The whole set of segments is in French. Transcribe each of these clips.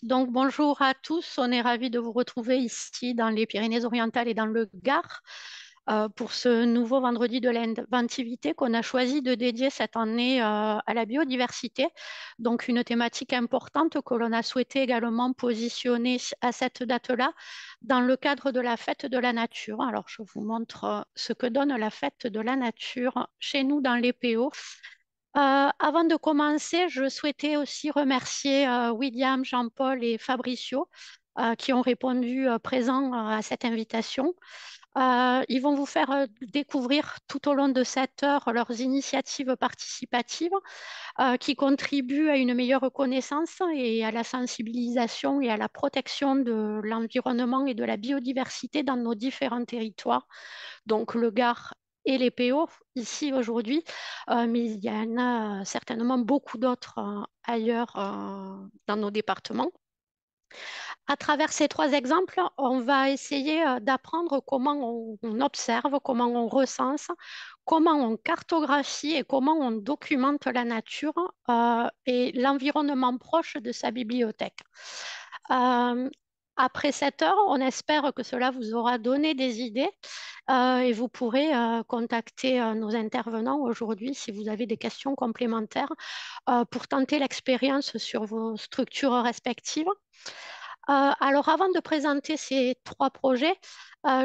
Donc bonjour à tous, on est ravis de vous retrouver ici dans les Pyrénées-Orientales et dans le Gard pour ce nouveau vendredi de l'inventivité qu'on a choisi de dédier cette année à la biodiversité. Donc une thématique importante que l'on a souhaité également positionner à cette date-là dans le cadre de la fête de la nature. Alors je vous montre ce que donne la fête de la nature chez nous dans les PO. Avant de commencer, je souhaitais aussi remercier William, Jean-Paul et Fabricio qui ont répondu présents à cette invitation. Ils vont vous faire découvrir tout au long de cette heure leurs initiatives participatives qui contribuent à une meilleure connaissance et à la sensibilisation et à la protection de l'environnement et de la biodiversité dans nos différents territoires, donc le Gard et les PO ici aujourd'hui, mais il y en a certainement beaucoup d'autres ailleurs dans nos départements. À travers ces trois exemples, on va essayer d'apprendre comment on observe, comment on recense, comment on cartographie et comment on documente la nature et l'environnement proche de sa bibliothèque. Euh, Après cette heure, on espère que cela vous aura donné des idées et vous pourrez contacter nos intervenants aujourd'hui si vous avez des questions complémentaires pour tenter l'expérience sur vos structures respectives. Alors, avant de présenter ces trois projets,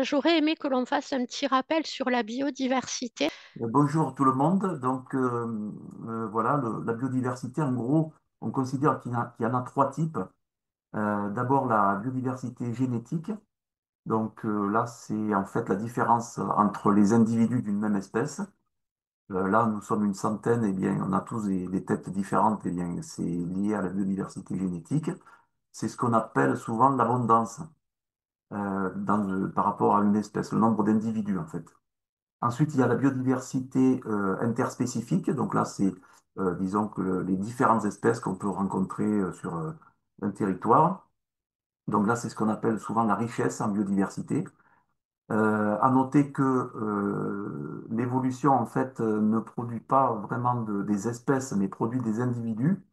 j'aurais aimé que l'on fasse un petit rappel sur la biodiversité. Bonjour tout le monde. Voilà, la biodiversité, en gros, on considère qu'il y en a trois types. D'abord, la biodiversité génétique. Là, c'est en fait la différence entre les individus d'une même espèce. Là, nous sommes une centaine, et bien, on a tous des têtes différentes, et bien, c'est lié à la biodiversité génétique. C'est ce qu'on appelle souvent l'abondance par rapport à une espèce, le nombre d'individus, en fait. Ensuite, il y a la biodiversité interspécifique. Donc là, c'est, disons que les différentes espèces qu'on peut rencontrer sur un territoire. Donc là, c'est ce qu'on appelle souvent la richesse en biodiversité. À noter que l'évolution, en fait, ne produit pas vraiment des espèces, mais produit des individus.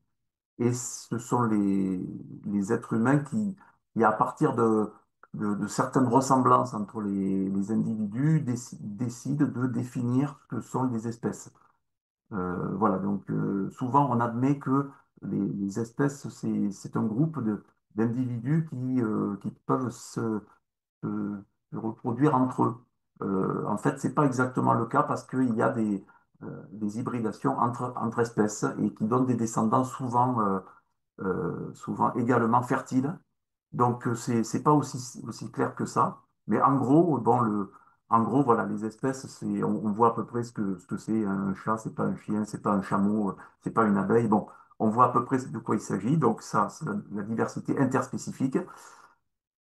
Et ce sont les êtres humains qui, à partir de certaines ressemblances entre les individus, décident de définir ce que sont les espèces. Voilà, souvent on admet que les espèces, c'est un groupe d'individus qui peuvent se- se reproduire entre eux. En fait, c'est pas exactement le cas parce qu'il y a des hybridations entre espèces et qui donnent des descendants souvent également fertiles. C'est pas aussi clair que ça. Mais en gros, en gros, voilà, les espèces, on voit à peu près ce que c'est. Un chat, c'est pas un chien, c'est pas un chameau, c'est pas une abeille. Bon, on voit à peu près de quoi il s'agit. Donc, ça, c'est la diversité interspécifique.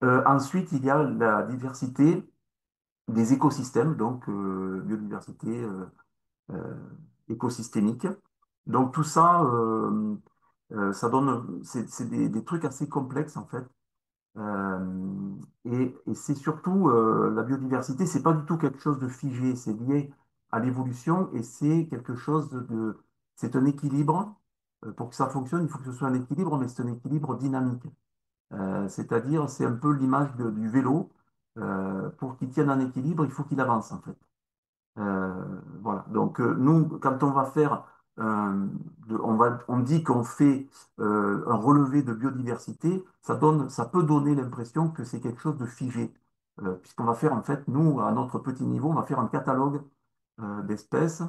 Ensuite, il y a la diversité des écosystèmes, biodiversité euh, écosystémique. Donc, tout ça, ça donne, c'est des trucs assez complexes en fait. Et c'est surtout la biodiversité, c'est pas du tout quelque chose de figé, c'est lié à l'évolution et c'est quelque chose c'est un équilibre. Pour que ça fonctionne, il faut que ce soit un équilibre, mais c'est un équilibre dynamique. C'est-à-dire, c'est un peu l'image du vélo. Pour qu'il tienne en équilibre, il faut qu'il avance en fait. Voilà. Nous, quand on va faire, on dit qu'on fait un relevé de biodiversité, ça peut donner l'impression que c'est quelque chose de figé. Puisqu'on va faire, en fait, nous, à notre petit niveau, on va faire un catalogue d'espèces,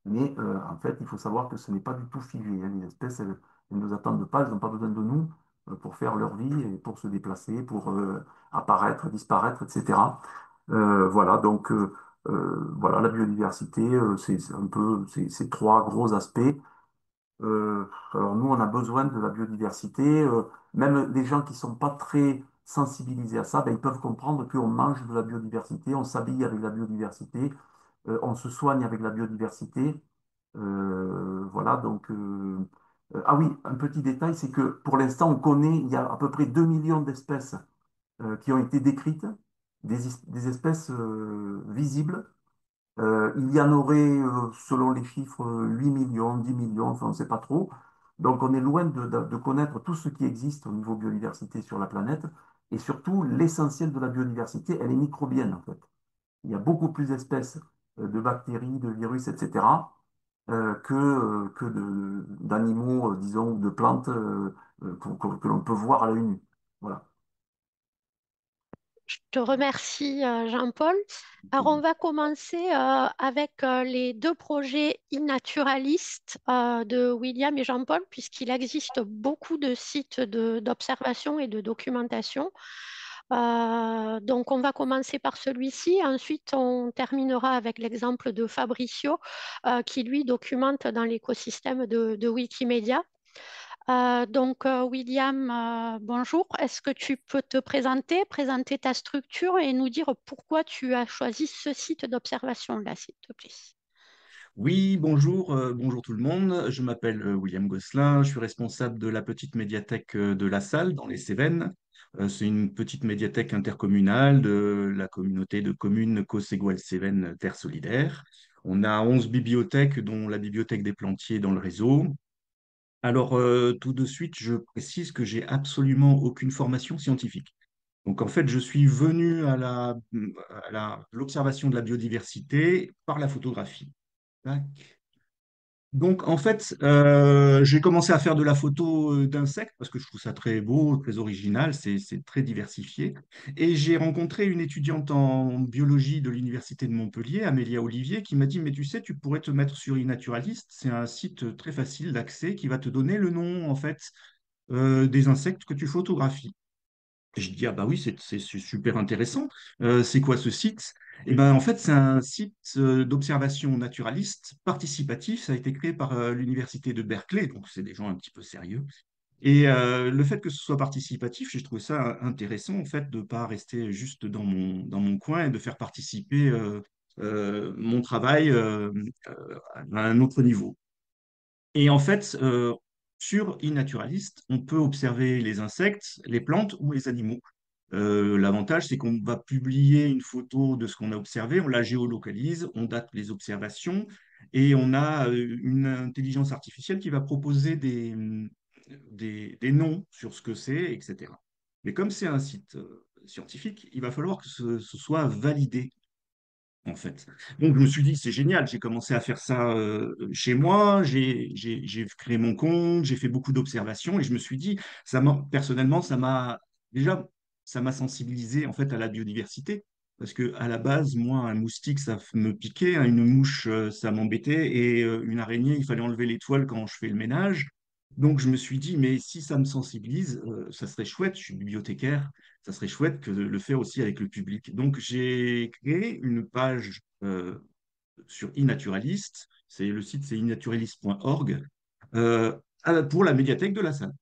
mais en fait, il faut savoir que ce n'est pas du tout figé, hein. Les espèces, elles ne nous attendent pas, elles n'ont pas besoin de nous pour faire leur vie et pour se déplacer, pour apparaître, disparaître, etc. Voilà, la biodiversité, c'est un peu ces trois gros aspects. Alors nous, on a besoin de la biodiversité. Même les gens qui sont pas très sensibilisés à ça, ben, ils peuvent comprendre qu'on mange de la biodiversité, on s'habille avec la biodiversité, on se soigne avec la biodiversité. Voilà, ah oui, un petit détail, c'est que pour l'instant, on connaît, il y a à peu près 2 millions d'espèces qui ont été décrites, des espèces visibles. Il y en aurait, selon les chiffres, 8 millions, 10 millions, enfin on ne sait pas trop. Donc on est loin de connaître tout ce qui existe au niveau biodiversité sur la planète et surtout l'essentiel de la biodiversité, elle est microbienne en fait. Il y a beaucoup plus d'espèces de bactéries, de virus, etc., d'animaux, disons, ou de plantes que l'on peut voir à l'œil nu. Voilà. Je te remercie, Jean-Paul. Alors, on va commencer avec les deux projets e-naturalistes de William et Jean-Paul, puisqu'il existe beaucoup de sites d'observation et de documentation. Donc, on va commencer par celui-ci. Ensuite, on terminera avec l'exemple de Fabricio, qui lui documente dans l'écosystème de Wikimedia. William, bonjour. Est-ce que tu peux te présenter, présenter ta structure et nous dire pourquoi tu as choisi ce site d'observation-là, s'il te plaît? Oui, bonjour, bonjour tout le monde. Je m'appelle William Gosselin. Je suis responsable de la petite médiathèque de La Salle dans les Cévennes. C'est une petite médiathèque intercommunale de la communauté de communes Causses-Ségual-Cévennes Terre Solidaire. On a 11 bibliothèques, dont la bibliothèque des Plantiers dans le réseau. Alors, tout de suite, je précise que j'ai absolument aucune formation scientifique. Donc, en fait, je suis venu l'observation de la biodiversité par la photographie. Tac. Donc, en fait, j'ai commencé à faire de la photo d'insectes parce que je trouve ça très beau, très original, c'est très diversifié. Et j'ai rencontré une étudiante en biologie de l'Université de Montpellier, Amélia Olivier, qui m'a dit, mais tu sais, tu pourrais te mettre sur iNaturalist, c'est un site très facile d'accès qui va te donner le nom, en fait, des insectes que tu photographies. Je dis, ah bah oui, c'est super intéressant. C'est quoi ce site? Eh ben, en fait, c'est un site d'observation naturaliste participatif. Ça a été créé par l'université de Berkeley, donc c'est des gens un petit peu sérieux. Et le fait que ce soit participatif, j'ai trouvé ça intéressant, en fait, de ne pas rester juste dans mon coin et de faire participer mon travail à un autre niveau. Et en fait, sur iNaturalist, on peut observer les insectes, les plantes ou les animaux. L'avantage, c'est qu'on va publier une photo de ce qu'on a observé, on la géolocalise, on date les observations et on a une intelligence artificielle qui va proposer des noms sur ce que c'est, etc. Mais comme c'est un site scientifique, il va falloir que ce soit validé en fait. Donc, je me suis dit, c'est génial, j'ai commencé à faire ça chez moi, j'ai créé mon compte, j'ai fait beaucoup d'observations et je me suis dit, personnellement, déjà, ça m'a sensibilisé en fait à la biodiversité. Parce que à la base, moi, un moustique, ça me piquait, hein, une mouche, ça m'embêtait, et une araignée, il fallait enlever les toiles quand je fais le ménage. Donc, je me suis dit, mais si ça me sensibilise, ça serait chouette, je suis bibliothécaire, ça serait chouette que de le faire aussi avec le public. Donc, j'ai créé une page sur iNaturalist. Le site, c'est inaturalist.org pour la médiathèque de la salle.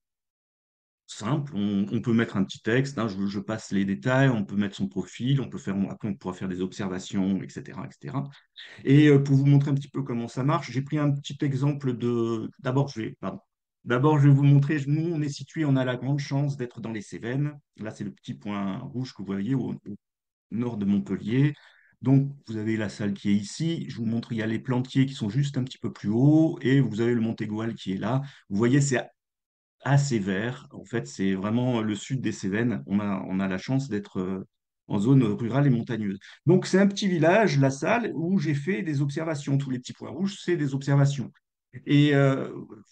Simple, on peut mettre un petit texte, hein, je passe les détails, on peut mettre son profil, après on pourra faire des observations, etc., etc. Et pour vous montrer un petit peu comment ça marche, j'ai pris un petit exemple D'abord, je vais vous montrer, nous, on est situé, on a la grande chance d'être dans les Cévennes. Là, c'est le petit point rouge que vous voyez au nord de Montpellier. Donc, vous avez la salle qui est ici. Je vous montre, il y a les Plantiers qui sont juste un petit peu plus haut et vous avez le Montégoal qui est là. Vous voyez, c'est assez vert. En fait, c'est vraiment le sud des Cévennes. On a la chance d'être en zone rurale et montagneuse. Donc, c'est un petit village, la salle, où j'ai fait des observations. Tous les petits points rouges, c'est des observations. Et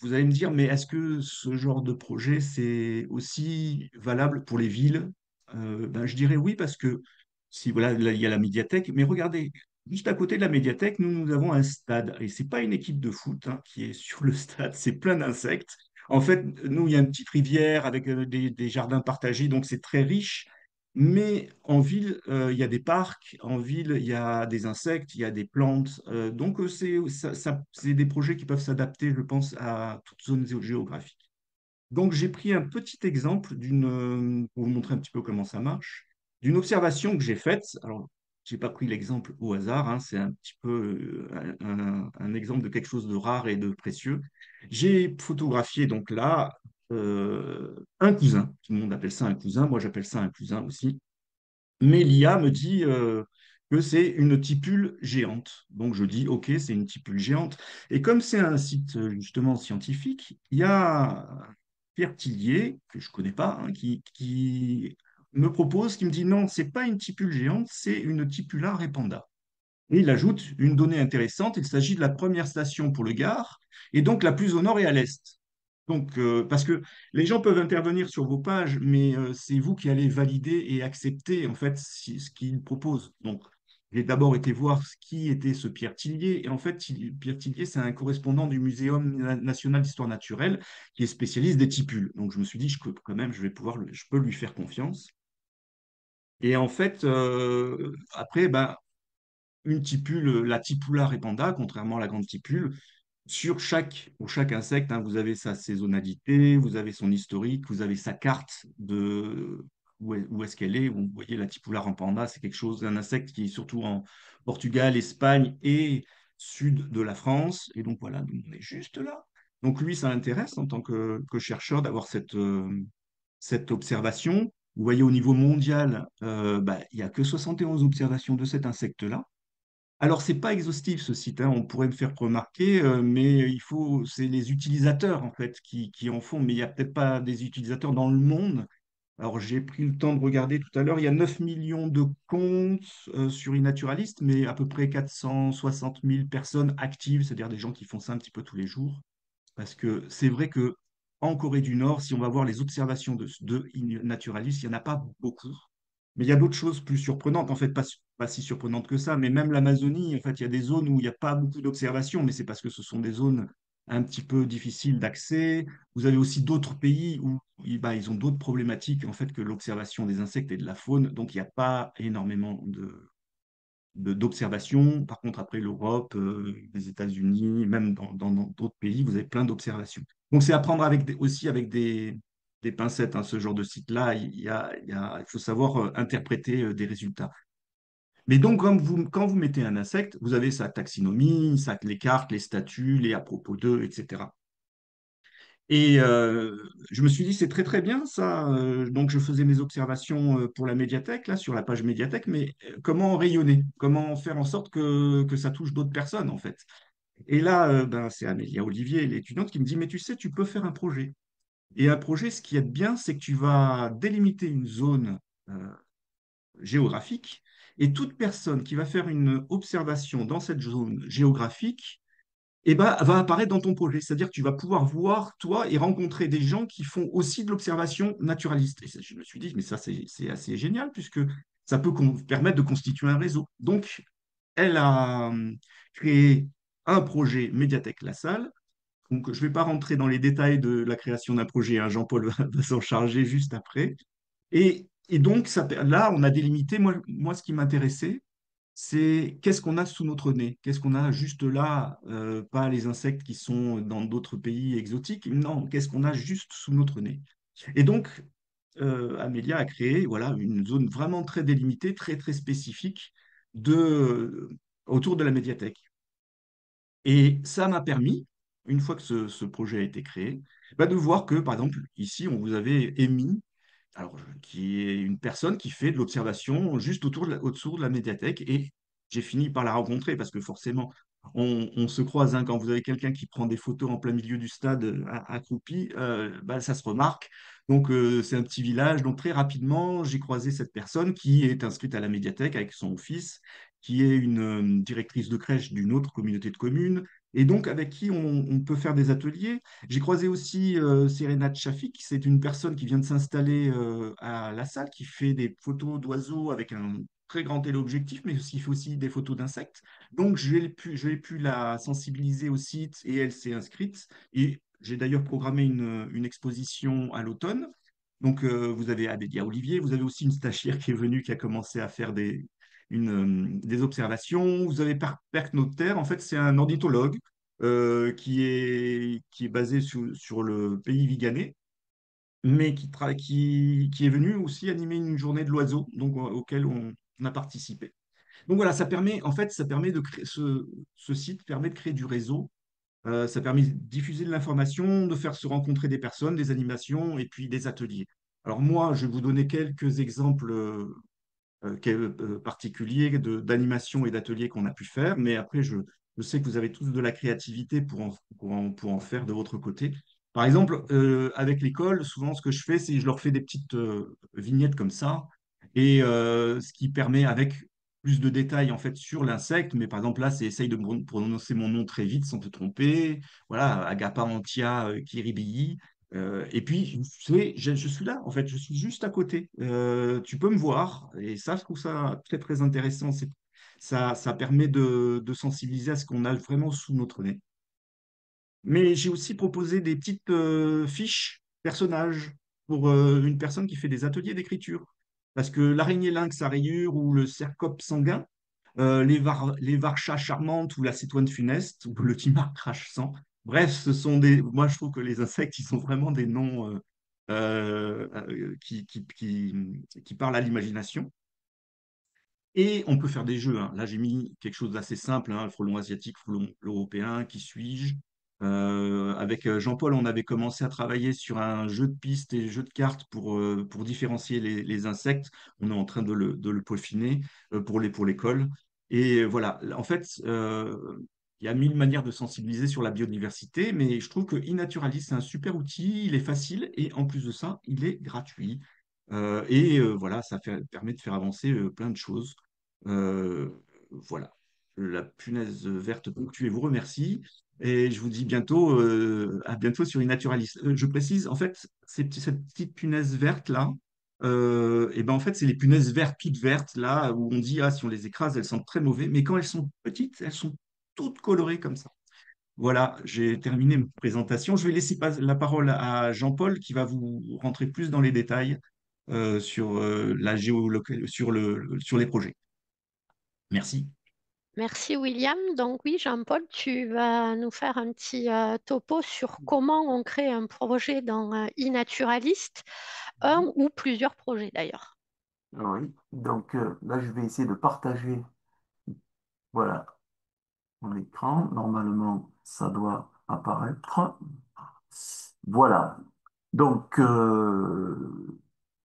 vous allez me dire, mais est-ce que ce genre de projet, c'est aussi valable pour les villes? Ben, je dirais oui, parce que si voilà, là, il y a la médiathèque, mais regardez, juste à côté de la médiathèque, nous avons un stade. Et c'est pas une équipe de foot hein, qui est sur le stade, c'est plein d'insectes. En fait, nous, il y a une petite rivière avec des jardins partagés, donc c'est très riche. Mais en ville, il y a des parcs, en ville, il y a des insectes, il y a des plantes. Donc, c'est des projets qui peuvent s'adapter, je pense, à toute zone géographique. Donc, j'ai pris un petit exemple pour vous montrer un petit peu comment ça marche, d'une observation que j'ai faite. Alors, je n'ai pas pris l'exemple au hasard, hein, c'est un petit peu un exemple de quelque chose de rare et de précieux. J'ai photographié donc là un cousin. Tout le monde appelle ça un cousin, moi j'appelle ça un cousin aussi. Mais l'IA me dit, que c'est une tipule géante. Donc je dis, OK, c'est une tipule géante. Et comme c'est un site justement scientifique, il y a Pierre Tillier, que je ne connais pas, hein, qui me propose, qui me dit non, c'est pas une tipule géante, c'est une tipula repanda. Et il ajoute une donnée intéressante, il s'agit de la première station pour le Gard, et donc la plus au nord et à l'est. Donc, parce que les gens peuvent intervenir sur vos pages, mais c'est vous qui allez valider et accepter en fait ce qu'ils proposent. Donc, j'ai d'abord été voir qui était ce Pierre Tillier, et en fait, Pierre Tillier, c'est un correspondant du Muséum national d'histoire naturelle qui est spécialiste des tipules. Donc, je me suis dit, quand même, je peux lui faire confiance. Et en fait, après, ben, une tipule, la tipula repanda, contrairement à la grande tipule, pour chaque insecte, hein, vous avez sa saisonnalité, vous avez son historique, vous avez sa carte de où est-ce qu'elle est. Vous voyez, la tipula repanda, c'est quelque chose, un insecte qui est surtout en Portugal, Espagne et sud de la France. Et donc voilà, nous, on est juste là. Donc lui, ça l'intéresse en tant que chercheur d'avoir cette observation. Vous voyez, au niveau mondial, bah, il n'y a que 71 observations de cet insecte-là. Alors, c'est pas exhaustif ce site, hein, on pourrait me faire remarquer, mais c'est les utilisateurs en fait qui en font, mais il n'y a peut-être pas des utilisateurs dans le monde. Alors, j'ai pris le temps de regarder tout à l'heure, il y a 9 millions de comptes sur iNaturalist, mais à peu près 460 000 personnes actives, c'est-à-dire des gens qui font ça un petit peu tous les jours. Parce que c'est vrai que en Corée du Nord, si on va voir les observations de iNaturalist, il n'y en a pas beaucoup. Mais il y a d'autres choses plus surprenantes, en fait, pas si surprenantes que ça, mais même l'Amazonie, en fait, il y a des zones où il n'y a pas beaucoup d'observations, mais c'est parce que ce sont des zones un petit peu difficiles d'accès. Vous avez aussi d'autres pays où bah, ils ont d'autres problématiques, en fait, que l'observation des insectes et de la faune, donc il n'y a pas énormément d'observations. Par contre, après l'Europe, les États-Unis, même dans d'autres pays, vous avez plein d'observations. Donc, c'est à prendre aussi avec des pincettes, hein, ce genre de site-là. Il faut savoir interpréter des résultats. Mais donc, quand vous mettez un insecte, vous avez sa taxinomie, les cartes, les statuts, les à propos d'eux, etc. Et je me suis dit, c'est très très bien ça. Donc je faisais mes observations pour la médiathèque, là, sur la page médiathèque, mais comment rayonner? Comment faire en sorte que ça touche d'autres personnes, en fait? Et là, ben, c'est Amélia Olivier, l'étudiante, qui me dit, mais tu sais, tu peux faire un projet. Et un projet, ce qui est bien, c'est que tu vas délimiter une zone euh, géographique, et toute personne qui va faire une observation dans cette zone géographique, eh ben, va apparaître dans ton projet. C'est-à-dire que tu vas pouvoir voir, toi, et rencontrer des gens qui font aussi de l'observation naturaliste. Et je me suis dit, mais ça, c'est assez génial, puisque ça peut permettre de constituer un réseau. Donc, elle a créé un projet Médiathèque La Salle. Donc, je ne vais pas rentrer dans les détails de la création d'un projet, hein. Jean-Paul va s'en charger juste après. Et donc, là, on a délimité, moi, ce qui m'intéressait, c'est qu'est-ce qu'on a sous notre nez? Qu'est-ce qu'on a juste là, pas les insectes qui sont dans d'autres pays exotiques, non, qu'est-ce qu'on a juste sous notre nez? Et donc, Amélia a créé voilà, une zone vraiment très délimitée, très très spécifique autour de la médiathèque. Et ça m'a permis, une fois que ce projet a été créé, bah, de voir que, par exemple, ici, on vous avait émis qui est une personne qui fait de l'observation juste autour de la médiathèque. Et j'ai fini par la rencontrer parce que forcément, on se croise hein, quand vous avez quelqu'un qui prend des photos en plein milieu du stade accroupi, bah, ça se remarque. Donc, c'est un petit village. Donc, très rapidement, j'ai croisé cette personne qui est inscrite à la médiathèque avec son fils, qui est une directrice de crèche d'une autre communauté de communes. Et donc, avec qui on peut faire des ateliers. J'ai croisé aussi Serena Tchafik, c'est une personne qui vient de s'installer à la salle, qui fait des photos d'oiseaux avec un très grand téléobjectif, mais qui fait aussi des photos d'insectes. Donc, j'ai pu la sensibiliser au site et elle s'est inscrite. Et j'ai d'ailleurs programmé une exposition à l'automne. Donc, vous avez Abédia Olivier, vous avez aussi une stagiaire qui est venue, qui a commencé à faire des observations. Vous avez Perc Notaire, en fait, c'est un ornithologue qui est basé sur le pays viganais, mais qui est venu aussi animer une journée de l'oiseau, donc auquel on a participé. Donc voilà, en fait, ça permet de créer ce site permet de créer du réseau. Ça permet de diffuser de l'information, de faire se rencontrer des personnes, des animations et puis des ateliers. Alors moi, je vais vous donner quelques exemples particuliers d'animation et d'ateliers qu'on a pu faire. Mais après, je sais que vous avez tous de la créativité pour en faire de votre côté. Par exemple, avec l'école, souvent, ce que je fais, c'est que je leur fais des petites vignettes comme ça. Et ce qui permet, avec plus de détails en fait sur l'insecte, mais par exemple là, c'est essaye de prononcer mon nom très vite sans te tromper. Voilà, Agapanthia kiribii. Et puis, vous savez, je suis là, en fait, je suis juste à côté. Tu peux me voir, et ça, je trouve ça très, très intéressant. Ça permet de sensibiliser à ce qu'on a vraiment sous notre nez. Mais j'ai aussi proposé des petites fiches personnages pour une personne qui fait des ateliers d'écriture. Parce que l'araignée lynx à rayures ou le cercope sanguin, les varchas charmantes ou la citoine funeste ou le timar crache sang. Bref, moi je trouve que les insectes, ils sont vraiment des noms qui parlent à l'imagination. Et on peut faire des jeux, hein. Là, j'ai mis quelque chose d'assez simple, hein, le frelon asiatique, frelon européen, qui suis-je? Avec Jean-Paul, on avait commencé à travailler sur un jeu de pistes et jeu de cartes pour différencier les insectes. On est en train de le peaufiner pour l'école. Et voilà, en fait, il y a mille manières de sensibiliser sur la biodiversité, mais je trouve que iNaturalist, c'est un super outil, il est facile et en plus de ça, il est gratuit. Voilà, permet de faire avancer plein de choses. Euh, voilà. La punaise verte ponctuée vous remercie. Et je vous dis à bientôt sur iNaturalist. Je précise, en fait, cette petite punaise verte là, et ben en fait, c'est les punaises vertes, toutes vertes, là, où on dit, ah, si on les écrase, elles sentent très mauvais. Mais quand elles sont petites, elles sont toutes colorées comme ça. Voilà, j'ai terminé ma présentation. Je vais laisser la parole à Jean-Paul qui va vous rentrer plus dans les détails sur la sur les projets. Merci. Merci William. Donc oui, Jean-Paul, tu vas nous faire un petit topo sur comment on crée un projet dans iNaturalist, un ou plusieurs projets d'ailleurs. Oui, donc là, je vais essayer de partager, voilà, mon écran. Normalement, ça doit apparaître. Voilà. Donc,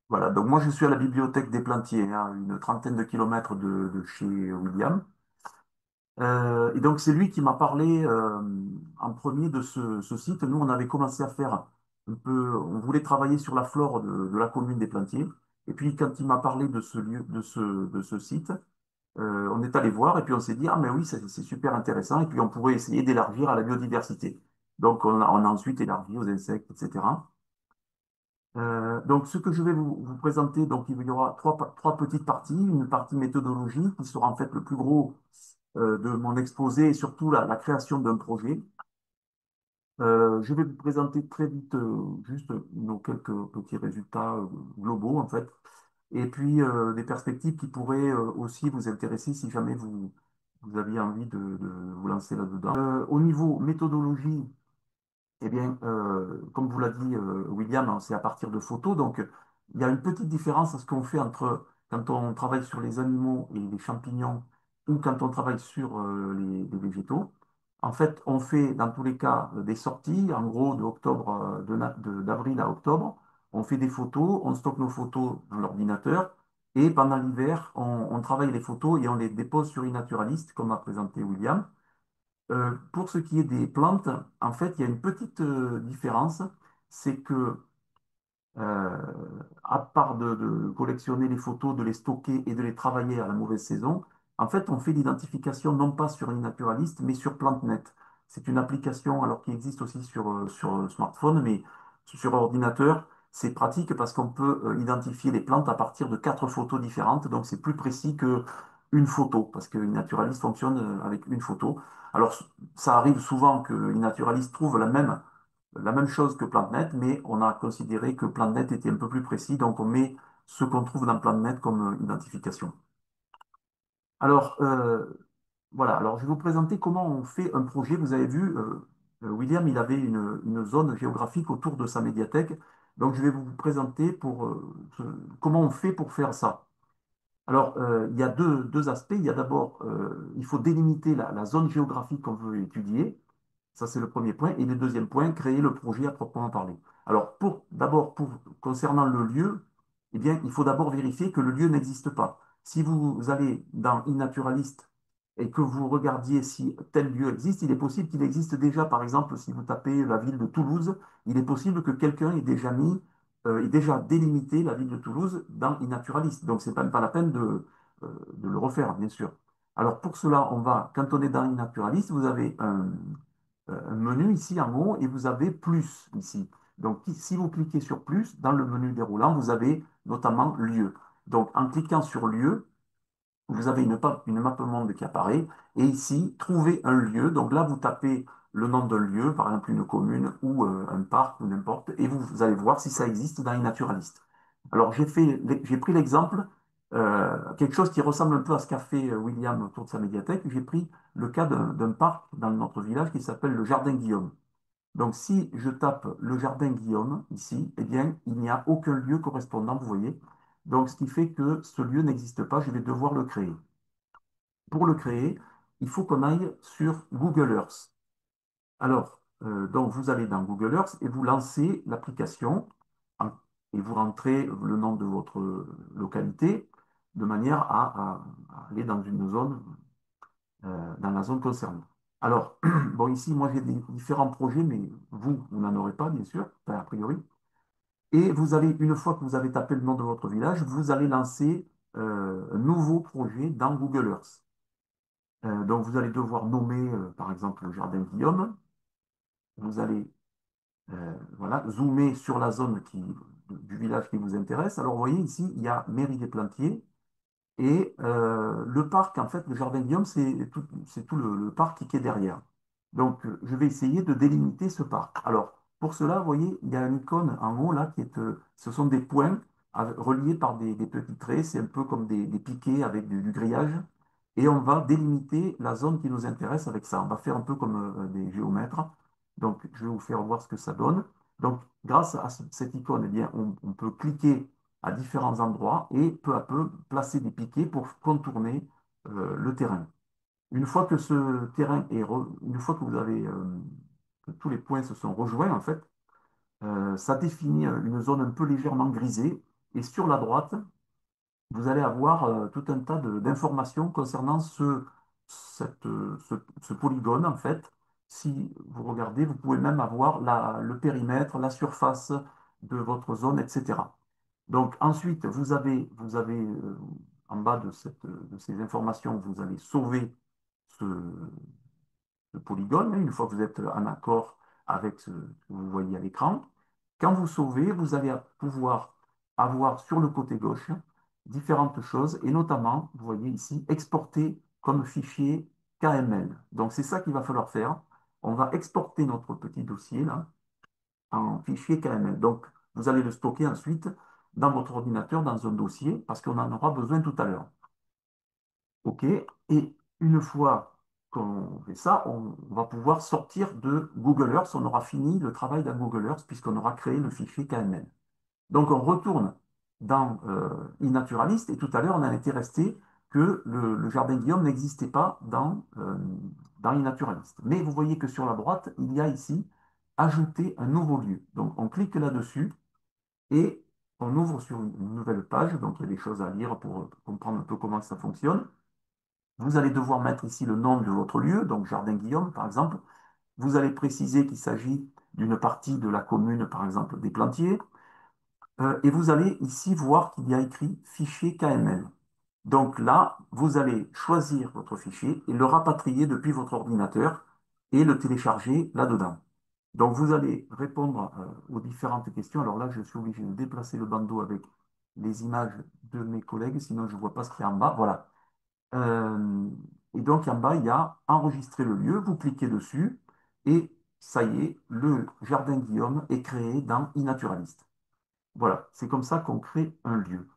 voilà. Donc, moi, je suis à la bibliothèque des Plantiers, à une trentaine de kilomètres de chez William. Et donc, c'est lui qui m'a parlé en premier de ce site. Nous, on avait commencé à faire un peu, on voulait travailler sur la flore de la commune des Plantiers. Et puis, quand il m'a parlé de ce lieu, de ce site, on est allé voir et puis on s'est dit, ah, mais oui, c'est super intéressant. Et puis, on pourrait essayer d'élargir à la biodiversité. Donc, on a ensuite élargi aux insectes, etc. Donc, ce que je vais vous présenter, donc il y aura trois petites parties. Une partie méthodologie qui sera en fait le plus gros de mon exposé et surtout la création d'un projet. Je vais vous présenter très vite juste nos quelques petits résultats globaux en fait. Et puis des perspectives qui pourraient aussi vous intéresser si jamais vous aviez envie de vous lancer là-dedans. Au niveau méthodologie, eh bien, comme vous l'a dit William, hein, c'est à partir de photos. Donc, il y a une petite différence à ce qu'on fait entre quand on travaille sur les animaux et les champignons ou quand on travaille sur les végétaux. En fait, on fait dans tous les cas des sorties, en gros de octobre, d'avril à octobre. On fait des photos, on stocke nos photos dans l'ordinateur et pendant l'hiver, on travaille les photos et on les dépose sur iNaturalist, comme a présenté William. Pour ce qui est des plantes, en fait, il y a une petite différence, c'est que euh, à part de collectionner les photos, de les stocker et de les travailler à la mauvaise saison, en fait, on fait l'identification non pas sur iNaturalist, mais sur PlanteNet. C'est une application alors qui existe aussi sur smartphone, mais sur ordinateur, c'est pratique parce qu'on peut identifier les plantes à partir de quatre photos différentes, donc c'est plus précis que une photo, parce que iNaturalist fonctionne avec une photo. Alors, ça arrive souvent que iNaturalist trouve la même chose que PlanteNet, mais on a considéré que PlanteNet était un peu plus précis, donc on met ce qu'on trouve dans PlanteNet comme identification. Alors, voilà, alors je vais vous présenter comment on fait un projet. Vous avez vu, William, il avait une zone géographique autour de sa médiathèque, donc je vais vous présenter comment on fait pour faire ça. Alors, il y a deux aspects. Il y a d'abord, il faut délimiter la zone géographique qu'on veut étudier. Ça, c'est le premier point. Et le deuxième point, créer le projet à proprement parler. Alors, concernant le lieu, eh bien, il faut d'abord vérifier que le lieu n'existe pas. si vous allez dans iNaturalist et que vous regardiez si tel lieu existe, il est possible qu'il existe déjà. Par exemple, si vous tapez la ville de Toulouse, il est possible que quelqu'un ait déjà délimité la ville de Toulouse dans iNaturalist. Donc, c'est même pas la peine de le refaire, bien sûr. Alors, pour cela, quand on est dans iNaturalist, vous avez un menu ici en haut et vous avez plus ici. Donc, si vous cliquez sur plus, dans le menu déroulant, vous avez notamment lieu. Donc, en cliquant sur lieu, vous avez une map monde qui apparaît. Et ici, trouver un lieu. Donc là, vous tapez le nom d'un lieu, par exemple une commune ou un parc ou n'importe, et vous allez voir si ça existe dans iNaturalist. Alors, j'ai pris l'exemple, quelque chose qui ressemble un peu à ce qu'a fait William autour de sa médiathèque. J'ai pris le cas d'un parc dans notre village qui s'appelle le Jardin Guillaume. Donc, si je tape le Jardin Guillaume ici, eh bien, il n'y a aucun lieu correspondant, vous voyez. Donc, ce qui fait que ce lieu n'existe pas, je vais devoir le créer. Pour le créer, il faut qu'on aille sur Google Earth. Alors, donc vous allez dans Google Earth et vous lancez l'application et vous rentrez le nom de votre localité de manière à aller dans une zone, dans la zone concernée. Alors, bon, ici, moi j'ai différents projets, mais vous n'en aurez pas, bien sûr, enfin, a priori. Et vous allez, une fois que vous avez tapé le nom de votre village, vous allez lancer un nouveau projet dans Google Earth. Donc, vous allez devoir nommer, par exemple, le jardin Guillaume. Vous allez voilà, zoomer sur la zone du village qui vous intéresse. Alors, vous voyez ici, il y a Mairie des Plantiers. Et le parc, en fait, le jardin Guillaume, c'est tout le parc qui est derrière. Donc, je vais essayer de délimiter ce parc. Alors, pour cela, vous voyez, il y a une icône en haut, là, ce sont des points reliés par des petits traits. C'est un peu comme des piquets avec du grillage. Et on va délimiter la zone qui nous intéresse avec ça. On va faire un peu comme des géomètres. Donc, je vais vous faire voir ce que ça donne. Donc, grâce à cette icône, eh bien, on peut cliquer à différents endroits et peu à peu placer des piquets pour contourner le terrain. Une fois que ce terrain une fois que que tous les points se sont rejoints, en fait, ça définit une zone un peu légèrement grisée. Et sur la droite, vous allez avoir tout un tas d'informations concernant ce polygone, en fait. Si vous regardez, vous pouvez même avoir le périmètre, la surface de votre zone, etc. Donc ensuite, vous avez en bas de ces informations, vous allez sauver ce, ce polygone, hein, une fois que vous êtes en accord avec ce que vous voyez à l'écran. Quand vous sauvez, vous allez pouvoir avoir sur le côté gauche différentes choses, et notamment, vous voyez ici, exporter comme fichier KML. Donc c'est ça qu'il va falloir faire. On va exporter notre petit dossier là en fichier KML. Donc vous allez le stocker ensuite dans votre ordinateur, dans un dossier, parce qu'on en aura besoin tout à l'heure. OK? Et une fois qu'on fait ça, on va pouvoir sortir de Google Earth. On aura fini le travail dans Google Earth puisqu'on aura créé le fichier KML. Donc on retourne dans iNaturalist et tout à l'heure on en était resté que le jardin Guillaume n'existait pas dans iNaturalist. Mais vous voyez que sur la droite, il y a ici ajouter un nouveau lieu. Donc on clique là-dessus et on ouvre sur une nouvelle page. Donc il y a des choses à lire pour comprendre un peu comment ça fonctionne. Vous allez devoir mettre ici le nom de votre lieu, donc Jardin Guillaume par exemple. Vous allez préciser qu'il s'agit d'une partie de la commune, par exemple, des Plantiers. Et vous allez ici voir qu'il y a écrit fichier KML. Donc là, vous allez choisir votre fichier et le rapatrier depuis votre ordinateur et le télécharger là-dedans. Donc vous allez répondre aux différentes questions. Alors là, je suis obligé de déplacer le bandeau avec les images de mes collègues, sinon je ne vois pas ce qu'il y a en bas. Voilà. Euh, et donc en bas, il y a enregistrer le lieu. Vous cliquez dessus et ça y est, le jardin Guillaume est créé dans iNaturalist. Voilà, c'est comme ça qu'on crée un lieu.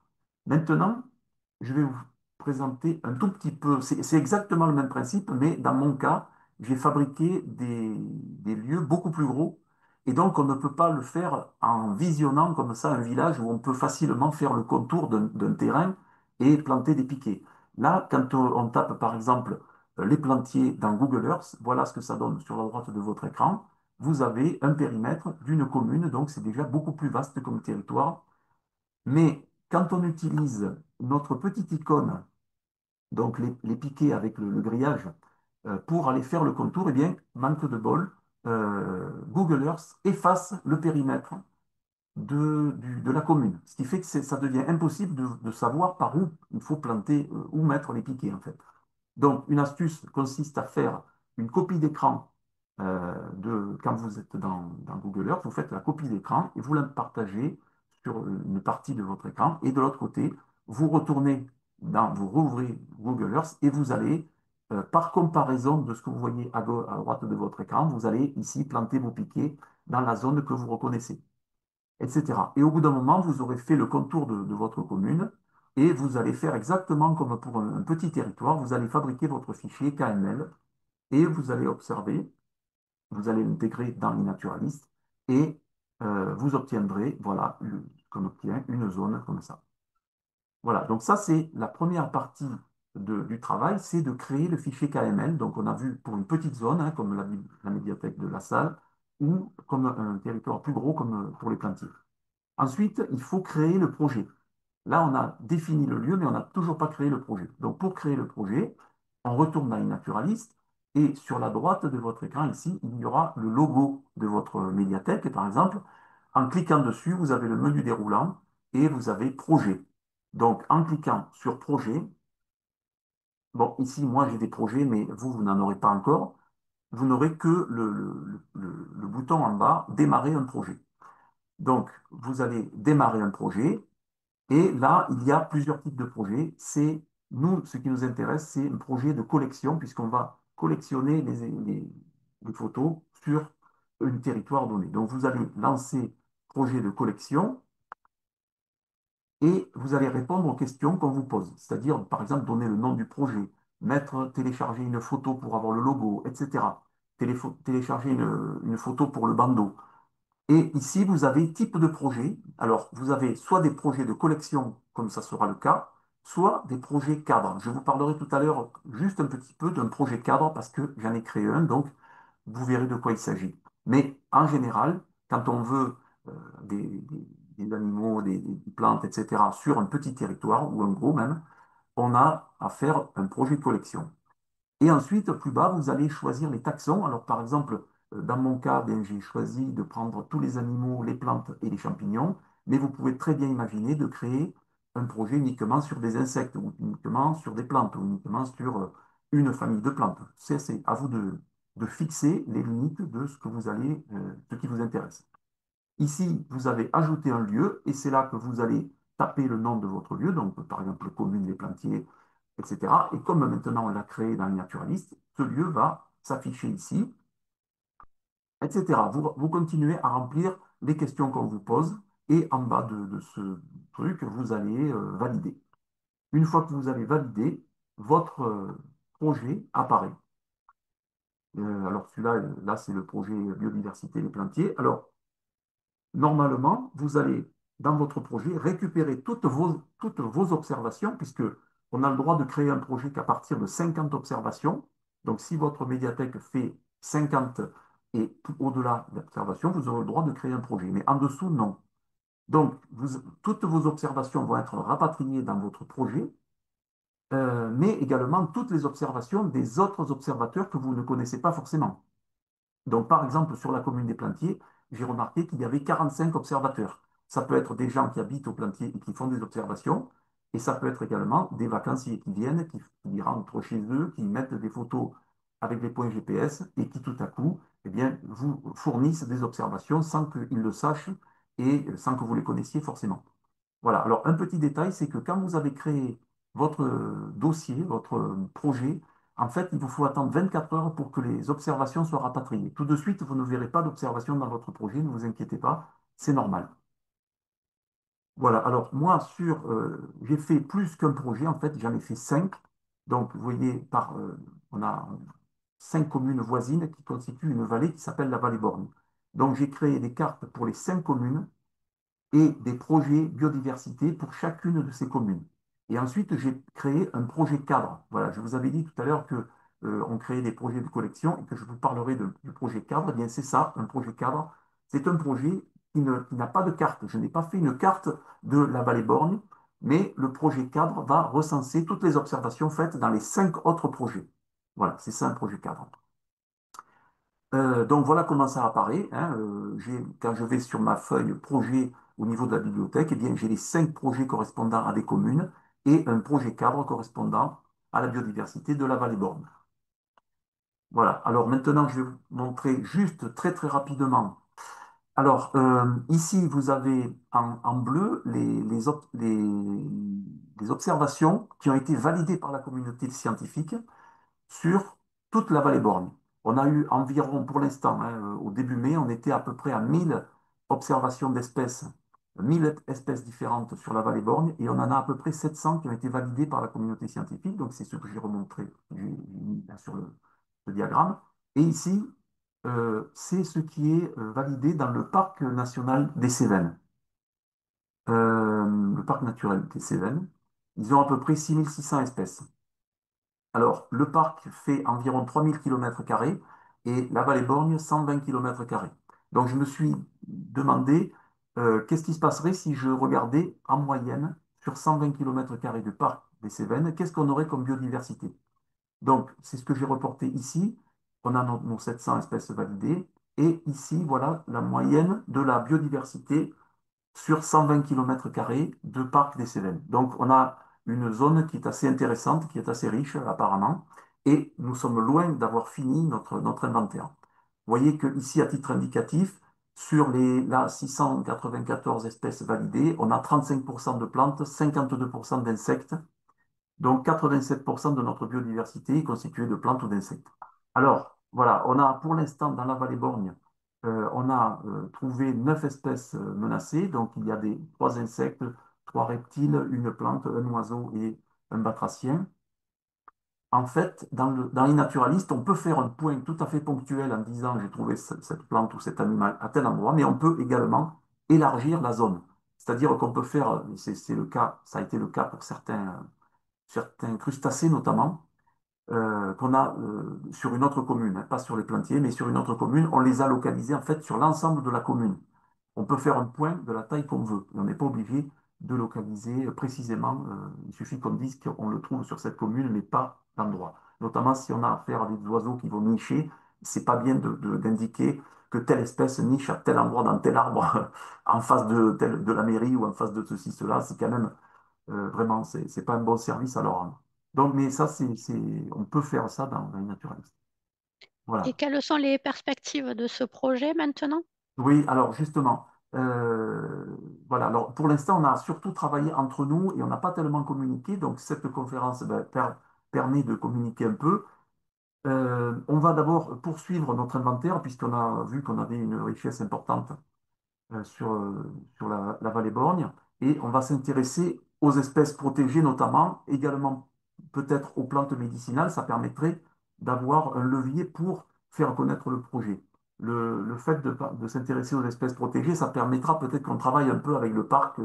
Maintenant, je vais vous présenter un tout petit peu, c'est exactement le même principe, mais dans mon cas, j'ai fabriqué des lieux beaucoup plus gros, et donc on ne peut pas le faire en visionnant comme ça un village où on peut facilement faire le contour d'un terrain et planter des piquets. Là, quand on tape par exemple les plantiers dans Google Earth, voilà ce que ça donne sur la droite de votre écran. Vous avez un périmètre d'une commune, donc c'est déjà beaucoup plus vaste comme territoire. Mais quand on utilise notre petite icône, donc les piquets avec le grillage, pour aller faire le contour, eh bien, manque de bol, Google Earth efface le périmètre de la commune. Ce qui fait que ça devient impossible de savoir par où il faut planter, où mettre les piquets, en fait. Donc, une astuce consiste à faire une copie d'écran quand vous êtes dans Google Earth, vous faites la copie d'écran et vous la partagez sur une partie de votre écran. Et de l'autre côté, vous retournez vous rouvrez Google Earth et vous allez, par comparaison de ce que vous voyez à droite de votre écran, vous allez ici planter vos piquets dans la zone que vous reconnaissez, etc. Et au bout d'un moment, vous aurez fait le contour de votre commune et vous allez faire exactement comme pour un petit territoire, vous allez fabriquer votre fichier KML et vous allez observer, vous allez l'intégrer dans iNaturalist et vous obtiendrez, voilà, qu'on obtient une zone comme ça. Voilà, donc ça c'est la première partie du travail, c'est de créer le fichier KML. Donc on a vu pour une petite zone, hein, comme la médiathèque de la salle, ou comme un territoire plus gros comme pour les plantiers. Ensuite, il faut créer le projet. Là, on a défini le lieu, mais on n'a toujours pas créé le projet. Donc, pour créer le projet, on retourne dans iNaturalist et sur la droite de votre écran, ici, il y aura le logo de votre médiathèque. Et par exemple, en cliquant dessus, vous avez le menu déroulant et vous avez projet. Donc, en cliquant sur projet, bon, ici, moi, j'ai des projets, mais vous n'en aurez pas encore. Vous n'aurez que le bouton en bas, démarrer un projet. Donc, vous allez démarrer un projet. Et là, il y a plusieurs types de projets. Nous, ce qui nous intéresse, c'est un projet de collection, puisqu'on va collectionner les photos sur un territoire donné. Donc, vous allez lancer projet de collection et vous allez répondre aux questions qu'on vous pose. C'est-à-dire, par exemple, donner le nom du projet, télécharger une photo pour avoir le logo, etc. Télécharger une photo pour le bandeau. Et ici, vous avez type de projet. Alors, vous avez soit des projets de collection, comme ça sera le cas, soit des projets cadres. Je vous parlerai tout à l'heure juste un petit peu d'un projet cadre parce que j'en ai créé un, donc vous verrez de quoi il s'agit. Mais en général, quand on veut euh, des animaux, des plantes, etc., sur un petit territoire ou un gros même, on a à faire un projet de collection. Et ensuite, plus bas, vous allez choisir les taxons. Alors, par exemple, dans mon cas, bien, j'ai choisi de prendre tous les animaux, les plantes et les champignons, mais vous pouvez très bien imaginer de créer un projet uniquement sur des insectes, ou uniquement sur des plantes, ou uniquement sur une famille de plantes. C'est à vous de fixer les limites de ce que vous allez, ce qui vous intéresse. Ici, vous avez ajouté un lieu, et c'est là que vous allez taper le nom de votre lieu, donc par exemple commune, les plantiers, etc. Et comme maintenant on l'a créé dans le naturaliste, ce lieu va s'afficher ici, etc. Vous continuez à remplir les questions qu'on vous pose et en bas de ce truc, vous allez valider. Une fois que vous avez validé, votre projet apparaît. Alors celui-là, là c'est le projet biodiversité des plantiers. Alors normalement, vous allez, dans votre projet, récupérer toutes vos observations, puisque on a le droit de créer un projet qu'à partir de 50 observations. Donc, si votre médiathèque fait 50 et au-delà d'observations, vous aurez le droit de créer un projet. Mais en dessous, non. Donc, toutes vos observations vont être rapatriées dans votre projet, mais également toutes les observations des autres observateurs que vous ne connaissez pas forcément. Donc, par exemple, sur la commune des Plantiers, j'ai remarqué qu'il y avait 45 observateurs. Ça peut être des gens qui habitent aux Plantiers et qui font des observations, et ça peut être également des vacanciers qui viennent, qui rentrent chez eux, qui mettent des photos avec des points GPS et qui tout à coup, eh bien, vous fournissent des observations sans qu'ils le sachent et sans que vous les connaissiez forcément. Voilà. Alors, un petit détail, c'est que quand vous avez créé votre dossier, votre projet, en fait, il vous faut attendre 24 heures pour que les observations soient rapatriées. Tout de suite, vous ne verrez pas d'observation dans votre projet, ne vous inquiétez pas, c'est normal. Voilà, alors moi, j'ai fait plus qu'un projet, en fait, j'en ai fait 5. Donc, vous voyez, on a 5 communes voisines qui constituent une vallée qui s'appelle la vallée Borne. Donc, j'ai créé des cartes pour les 5 communes et des projets biodiversité pour chacune de ces communes. Et ensuite, j'ai créé un projet cadre. Voilà, je vous avais dit tout à l'heure que on créait des projets de collection et que je vous parlerai du projet cadre. Eh bien, c'est ça, un projet cadre. C'est un projet qui n'a pas de carte. Je n'ai pas fait une carte de la vallée Borgne. mais le projet cadre va recenser toutes les observations faites dans les 5 autres projets. Voilà, c'est ça un projet cadre. Donc voilà comment ça apparaît, hein. Quand je vais sur ma feuille projet au niveau de la bibliothèque, eh bien, j'ai les 5 projets correspondant à des communes et un projet cadre correspondant à la biodiversité de la vallée Borne. Voilà, alors maintenant je vais vous montrer juste très très rapidement. Alors ici vous avez en bleu les observations qui ont été validées par la communauté scientifique sur toute la vallée Borgne. On a eu environ, pour l'instant, hein, au début mai, on était à peu près à 1000 observations d'espèces, 1000 espèces différentes sur la vallée Borgne, et on en a à peu près 700 qui ont été validées par la communauté scientifique. Donc, c'est ce que j'ai remontré mis là sur le diagramme. Et ici, c'est ce qui est validé dans le parc national des Cévennes, le parc naturel des Cévennes. Ils ont à peu près 6600 espèces. Alors, le parc fait environ 3000 km² et la vallée Borgne 120 km². Donc, je me suis demandé qu'est-ce qui se passerait si je regardais en moyenne sur 120 km² de parc des Cévennes, qu'est-ce qu'on aurait comme biodiversité? Donc, c'est ce que j'ai reporté ici. On a nos 700 espèces validées. Et ici, voilà la moyenne de la biodiversité sur 120 km² de parc des Cévennes. Donc, on a une zone qui est assez intéressante, qui est assez riche apparemment, et nous sommes loin d'avoir fini notre inventaire. Vous voyez que ici, à titre indicatif, sur les là, 694 espèces validées, on a 35% de plantes, 52% d'insectes, donc 87% de notre biodiversité est constituée de plantes ou d'insectes. Alors, voilà, on a pour l'instant dans la vallée Borgne, on a trouvé 9 espèces menacées. Donc, il y a 3 insectes, 3 reptiles, une plante, un oiseau et un batracien. En fait, dans les naturalistes, on peut faire un point tout à fait ponctuel en disant j'ai trouvé cette plante ou cet animal à tel endroit, mais on peut également élargir la zone. C'est-à-dire qu'on peut faire, c'est le cas, ça a été le cas pour certains crustacés notamment, qu'on a sur une autre commune, hein, pas sur les plantiers, mais sur une autre commune, on les a localisés en fait sur l'ensemble de la commune. On peut faire un point de la taille qu'on veut. Et on n'est pas obligé de localiser précisément. Il suffit qu'on dise qu'on le trouve sur cette commune, mais pas l'endroit. Notamment si on a affaire à des oiseaux qui vont nicher, c'est pas bien d'indiquer que telle espèce niche à tel endroit dans tel arbre en face de la mairie ou en face de ceci, cela. C'est quand même vraiment, c'est pas un bon service à leur rendre. Donc, mais ça, on peut faire ça dans les naturalistes. Et Voilà. quelles sont les perspectives de ce projet maintenant? Oui, alors justement, voilà. Alors, pour l'instant, on a surtout travaillé entre nous et on n'a pas tellement communiqué. Donc, cette conférence ben, permet de communiquer un peu. On va d'abord poursuivre notre inventaire puisqu'on a vu qu'on avait une richesse importante sur la vallée Borgne. Et on va s'intéresser aux espèces protégées notamment, également peut-être aux plantes médicinales. Ça permettrait d'avoir un levier pour faire connaître le projet. Le fait de s'intéresser aux espèces protégées, ça permettra peut-être qu'on travaille un peu avec le parc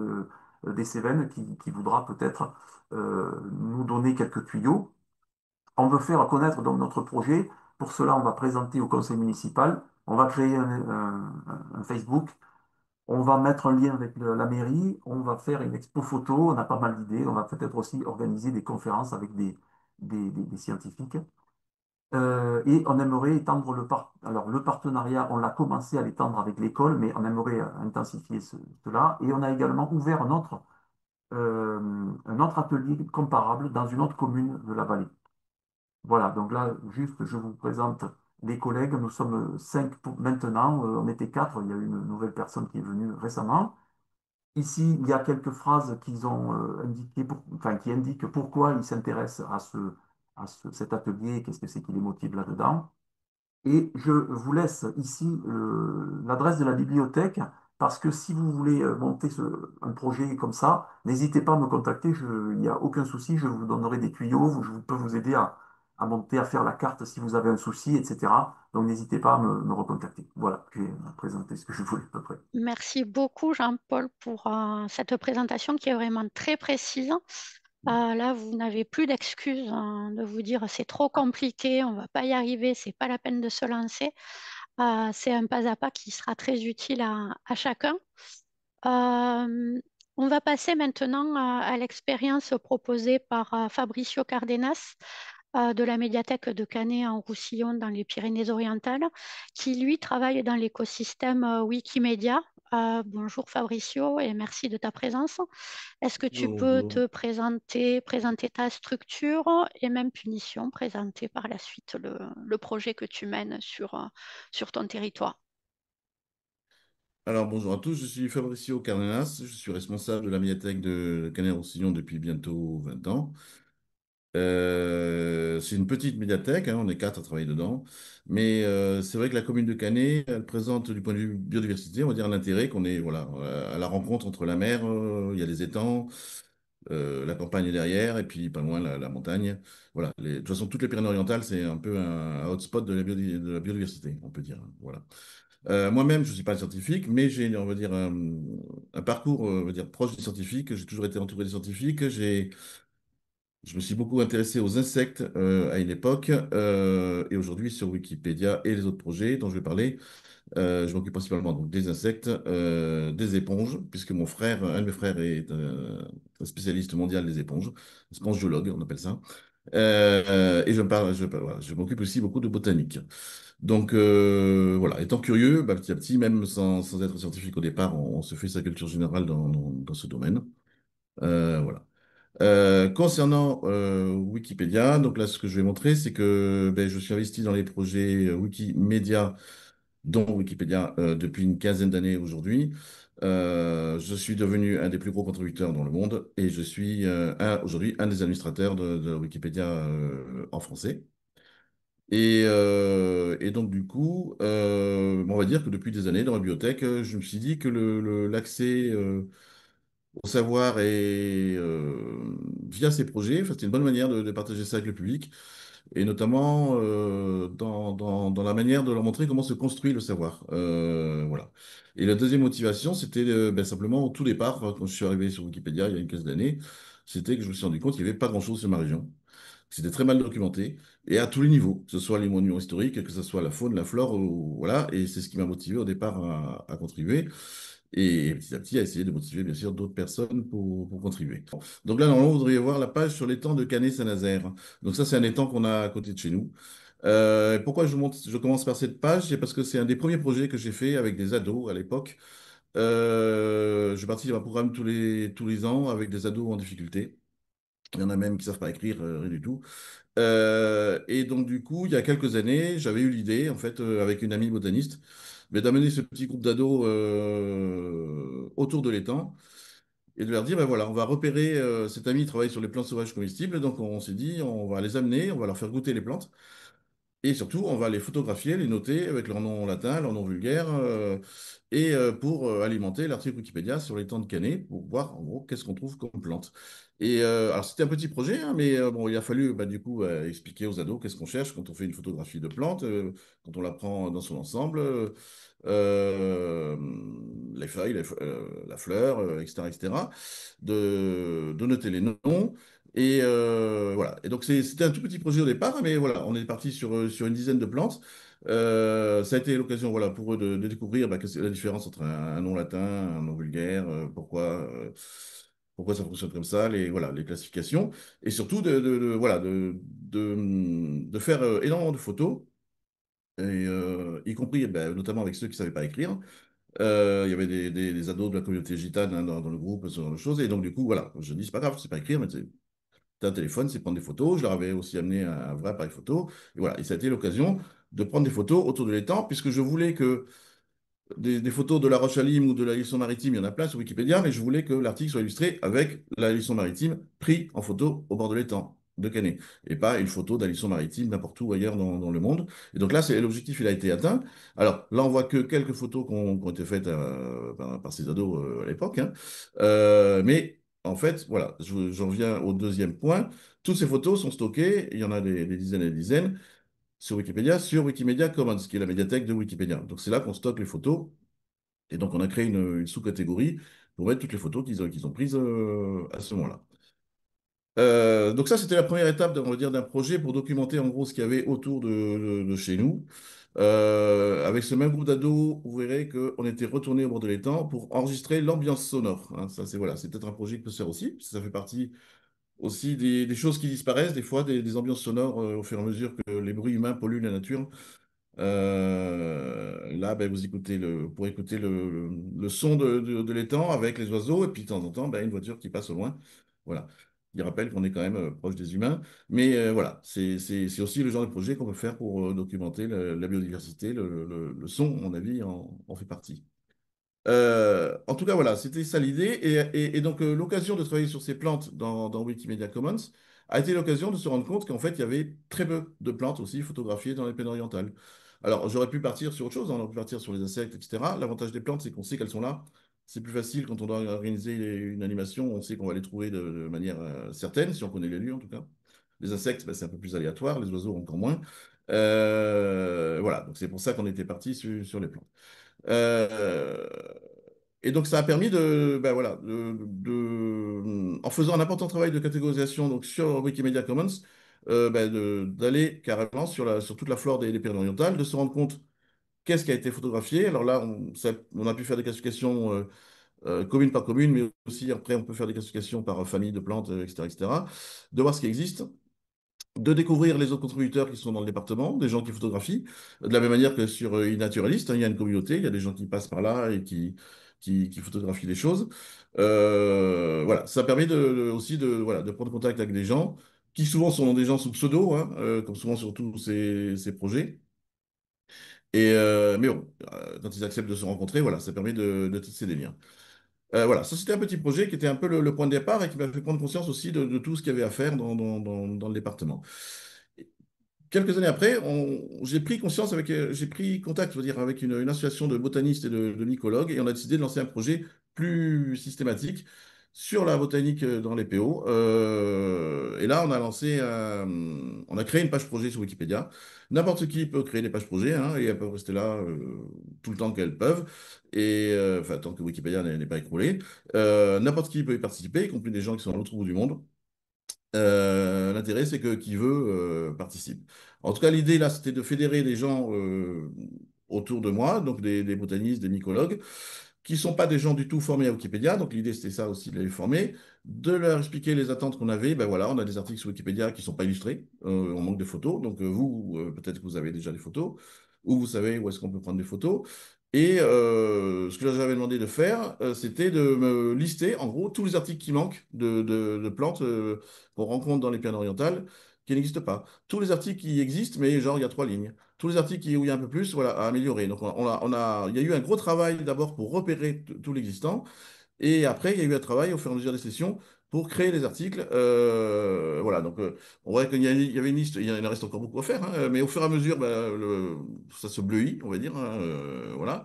des Cévennes qui voudra peut-être nous donner quelques tuyaux. On veut faire connaître donc notre projet. Pour cela, on va présenter au conseil municipal. On va créer un Facebook, on va mettre un lien avec la mairie, on va faire une expo photo, on a pas mal d'idées, on va peut-être aussi organiser des conférences avec des scientifiques. Et on aimerait étendre alors, le partenariat, on l'a commencé à l'étendre avec l'école, mais on aimerait intensifier cela. Et on a également ouvert un autre atelier comparable dans une autre commune de la vallée. Voilà, donc là, juste, je vous présente les collègues. Nous sommes 5 maintenant, on était 4, il y a une nouvelle personne qui est venue récemment. Ici, il y a quelques phrases qu'ils ont indiquées, enfin, qui indiquent pourquoi ils s'intéressent cet atelier, qu'est-ce que c'est qui les motive là-dedans. Et je vous laisse ici l'adresse de la bibliothèque, parce que si vous voulez monter un projet comme ça, n'hésitez pas à me contacter, il n'y a aucun souci, je vous donnerai des tuyaux, je peux vous aider à monter, à faire la carte si vous avez un souci, etc. Donc n'hésitez pas à me recontacter. Voilà, j'ai présenté ce que je voulais à peu près. Merci beaucoup, Jean-Paul, pour cette présentation qui est vraiment très précise. Là, vous n'avez plus d'excuses de vous dire c'est trop compliqué, on ne va pas y arriver, c'est pas la peine de se lancer. C'est un pas à pas qui sera très utile à chacun. Euh, On va passer maintenant à l'expérience proposée par Fabricio Cardenas de la médiathèque de Canet en Roussillon dans les Pyrénées-Orientales, qui lui travaille dans l'écosystème Wikimedia. Bonjour Fabricio et merci de ta présence. Est-ce que tu peux Bonjour. te présenter ta structure et même Punition, présenter par la suite le projet que tu mènes sur ton territoire? Alors bonjour à tous, je suis Fabricio Cardenas, je suis responsable de la médiathèque de Canet-Roussillon depuis bientôt 20 ans. C'est une petite médiathèque, hein, on est quatre à travailler dedans, mais c'est vrai que la commune de Canet, elle présente du point de vue biodiversité, on va dire l'intérêt qu'on est voilà, à la rencontre entre la mer, il y a des étangs, la campagne est derrière, et puis pas loin la montagne. Voilà, de toute façon, toutes les Pyrénées-Orientales, c'est un peu un hotspot de de la biodiversité, on peut dire. Voilà. Moi-même, je ne suis pas scientifique, mais j'ai, on va dire, un parcours, on va dire, proche des scientifiques. J'ai toujours été entouré des scientifiques. Je me suis beaucoup intéressé aux insectes à une époque, et aujourd'hui sur Wikipédia et les autres projets dont je vais parler, je m'occupe principalement donc, des insectes, des éponges, puisque mon frère, un de mes frères est un spécialiste mondial des éponges, spongiologue, on appelle ça. Et voilà, je m'occupe aussi beaucoup de botanique. Donc voilà, étant curieux, bah, petit à petit, même sans être scientifique au départ, on se fait sa culture générale dans ce domaine. Voilà. Concernant Wikipédia, donc là, ce que je vais montrer, c'est que ben, je suis investi dans les projets Wikimedia, dont Wikipédia, depuis une quinzaine d'années aujourd'hui. Je suis devenu un des plus gros contributeurs dans le monde et je suis aujourd'hui un des administrateurs de Wikipédia en français. Et donc, du coup, on va dire que depuis des années, dans la bibliothèque, je me suis dit que l'accès au savoir et via ces projets, enfin, c'était une bonne manière de partager ça avec le public, et notamment dans la manière de leur montrer comment se construit le savoir. Voilà. Et la deuxième motivation, c'était ben, simplement au tout départ, quand je suis arrivé sur Wikipédia il y a une quinzaine d'années, c'était que je me suis rendu compte qu'il n'y avait pas grand-chose sur ma région. C'était très mal documenté et à tous les niveaux, que ce soit les monuments historiques, que ce soit la faune, la flore, voilà. Et c'est ce qui m'a motivé au départ à contribuer et petit à petit à essayer de motiver bien sûr d'autres personnes pour contribuer. Donc là, normalement, vous devriez voir la page sur l'étang de Canet-Saint-Nazaire. Donc ça, c'est un étang qu'on a à côté de chez nous. Pourquoi je commence par cette page? C'est parce que c'est un des premiers projets que j'ai fait avec des ados à l'époque. Je participe à un programme tous les ans avec des ados en difficulté. Il y en a même qui ne savent pas écrire, rien du tout. Et donc, du coup, il y a quelques années, j'avais eu l'idée, en fait, avec une amie botaniste, mais d'amener ce petit groupe d'ados autour de l'étang et de leur dire, ben voilà, on va repérer, cet ami travaille sur les plantes sauvages comestibles, donc on s'est dit, on va les amener, on va leur faire goûter les plantes. Et surtout, on va les photographier, les noter avec leur nom latin, leur nom vulgaire, et pour alimenter l'article Wikipédia sur les temps de Canet, pour voir en gros qu'est-ce qu'on trouve comme plante. Et alors c'était un petit projet, hein, mais bon, il a fallu bah, du coup expliquer aux ados qu'est-ce qu'on cherche quand on fait une photographie de plante, quand on la prend dans son ensemble, euh, les feuilles, la fleur, etc., etc., de noter les noms. Et voilà. Et donc, c'était un tout petit projet au départ, mais voilà, on est parti sur une dizaine de plantes. Ça a été l'occasion, voilà, pour eux de découvrir bah, que c'est la différence entre un nom latin, un nom vulgaire, pourquoi ça fonctionne comme ça, voilà, les classifications, et surtout voilà, de faire énormément de photos, et, y compris bah, notamment avec ceux qui ne savaient pas écrire. Il y avait des ados de la communauté gitane hein, dans le groupe, ce genre de choses. Et donc, du coup, voilà, je dis, c'est pas grave, je sais pas écrire, mais t'as un téléphone, c'est prendre des photos. Je leur avais aussi amené un vrai appareil photo. Et voilà, et ça a été l'occasion de prendre des photos autour de l'étang, puisque je voulais que des photos de la Roche à Lime ou de la Hélisson maritime, il y en a plein sur Wikipédia, mais je voulais que l'article soit illustré avec la Hélisson maritime pris en photo au bord de l'étang de Canet, et pas une photo d'Hélisson maritime n'importe où ailleurs dans le monde. Et donc là, l'objectif, il a été atteint. Alors là, on voit que quelques photos qui ont été faites par ces ados à l'époque, hein. Mais en fait, voilà, j'en viens au deuxième point. Toutes ces photos sont stockées, il y en a des dizaines et des dizaines sur Wikimedia Commons, qui est la médiathèque de Wikipédia. Donc c'est là qu'on stocke les photos. Et donc on a créé une sous-catégorie pour mettre toutes les photos qu'ils ont prises à ce moment-là. Donc ça, c'était la première étape, on va dire, d'un projet pour documenter en gros ce qu'il y avait autour de chez nous. Avec ce même groupe d'ados, vous verrez qu'on était retourné au bord de l'étang pour enregistrer l'ambiance sonore, hein. Ça, c'est voilà, c'est peut-être un projet qui peut se faire aussi. Ça fait partie aussi des choses qui disparaissent, des fois, des ambiances sonores au fur et à mesure que les bruits humains polluent la nature. Là, ben, vous pourrez écouter le son de l'étang avec les oiseaux et puis de temps en temps, ben, une voiture qui passe au loin. Voilà. Il rappelle qu'on est quand même proche des humains. Mais voilà, c'est aussi le genre de projet qu'on peut faire pour documenter la biodiversité. Le son, à mon avis, en fait partie. En tout cas, voilà, c'était ça l'idée. Et donc, l'occasion de travailler sur ces plantes dans Wikimedia Commons a été l'occasion de se rendre compte qu'en fait, il y avait très peu de plantes aussi photographiées dans les plaines orientales. Alors, j'aurais pu partir sur autre chose, hein, on aurait pu partir sur les insectes, etc. L'avantage des plantes, c'est qu'on sait qu'elles sont là. C'est plus facile quand on doit organiser une animation, on sait qu'on va les trouver de manière certaine, si on connaît les lieux en tout cas. Les insectes, ben, c'est un peu plus aléatoire, les oiseaux encore moins. Voilà, donc c'est pour ça qu'on était parti sur les plantes. Euh, et donc, ça a permis ben voilà, en faisant un important travail de catégorisation donc, sur Wikimedia Commons, ben d'aller carrément sur toute la flore des Pyrénées orientales, de se rendre compte qu'est-ce qui a été photographié. Alors là, on a pu faire des classifications commune par commune, mais aussi après, on peut faire des classifications par famille de plantes, etc., etc., de voir ce qui existe, de découvrir les autres contributeurs qui sont dans le département, des gens qui photographient, de la même manière que sur e-Naturalist, hein, il y a une communauté, il y a des gens qui passent par là et qui photographient les choses. Voilà, ça permet aussi voilà, de prendre contact avec des gens qui souvent sont des gens sous pseudo, hein, comme souvent sur tous ces projets. Mais bon, quand ils acceptent de se rencontrer, voilà, ça permet de tisser des liens. Voilà, ça c'était un petit projet qui était un peu le point de départ et qui m'a fait prendre conscience aussi de tout ce qu'il y avait à faire dans le département. Quelques années après, j'ai pris contact, je veux dire, avec une association de botanistes et de mycologues, et on a décidé de lancer un projet plus systématique sur la botanique dans les PO. Et là, on a créé une page projet sur Wikipédia. N'importe qui peut créer des pages projets, hein, et elles peuvent rester là tout le temps qu'elles peuvent, enfin, tant que Wikipédia n'est pas écroulé. N'importe qui peut y participer, y compris des gens qui sont à l'autre bout du monde. L'intérêt, c'est que qui veut participe. En tout cas, l'idée là, c'était de fédérer des gens autour de moi, donc des botanistes, des mycologues, qui ne sont pas des gens du tout formés à Wikipédia. Donc l'idée, c'était ça aussi de les former, de leur expliquer les attentes qu'on avait. Ben voilà, on a des articles sur Wikipédia qui ne sont pas illustrés, on manque de photos. Donc vous, peut-être que vous avez déjà des photos, ou vous savez où est-ce qu'on peut prendre des photos. Et ce que j'avais demandé de faire, c'était de me lister, en gros, tous les articles qui manquent de plantes qu'on rencontre dans les plaines orientales, qui n'existent pas. Tous les articles qui existent, mais genre, il y a 3 lignes. Tous les articles où il y a un peu plus, voilà, à améliorer. Donc, il y a eu un gros travail d'abord pour repérer tout l'existant. Et après, il y a eu un travail au fur et à mesure des sessions pour créer les articles. Voilà, donc on voit qu'il y avait une liste, il en reste encore beaucoup à faire, hein, mais au fur et à mesure, bah, ça se bleuit, on va dire, hein, voilà.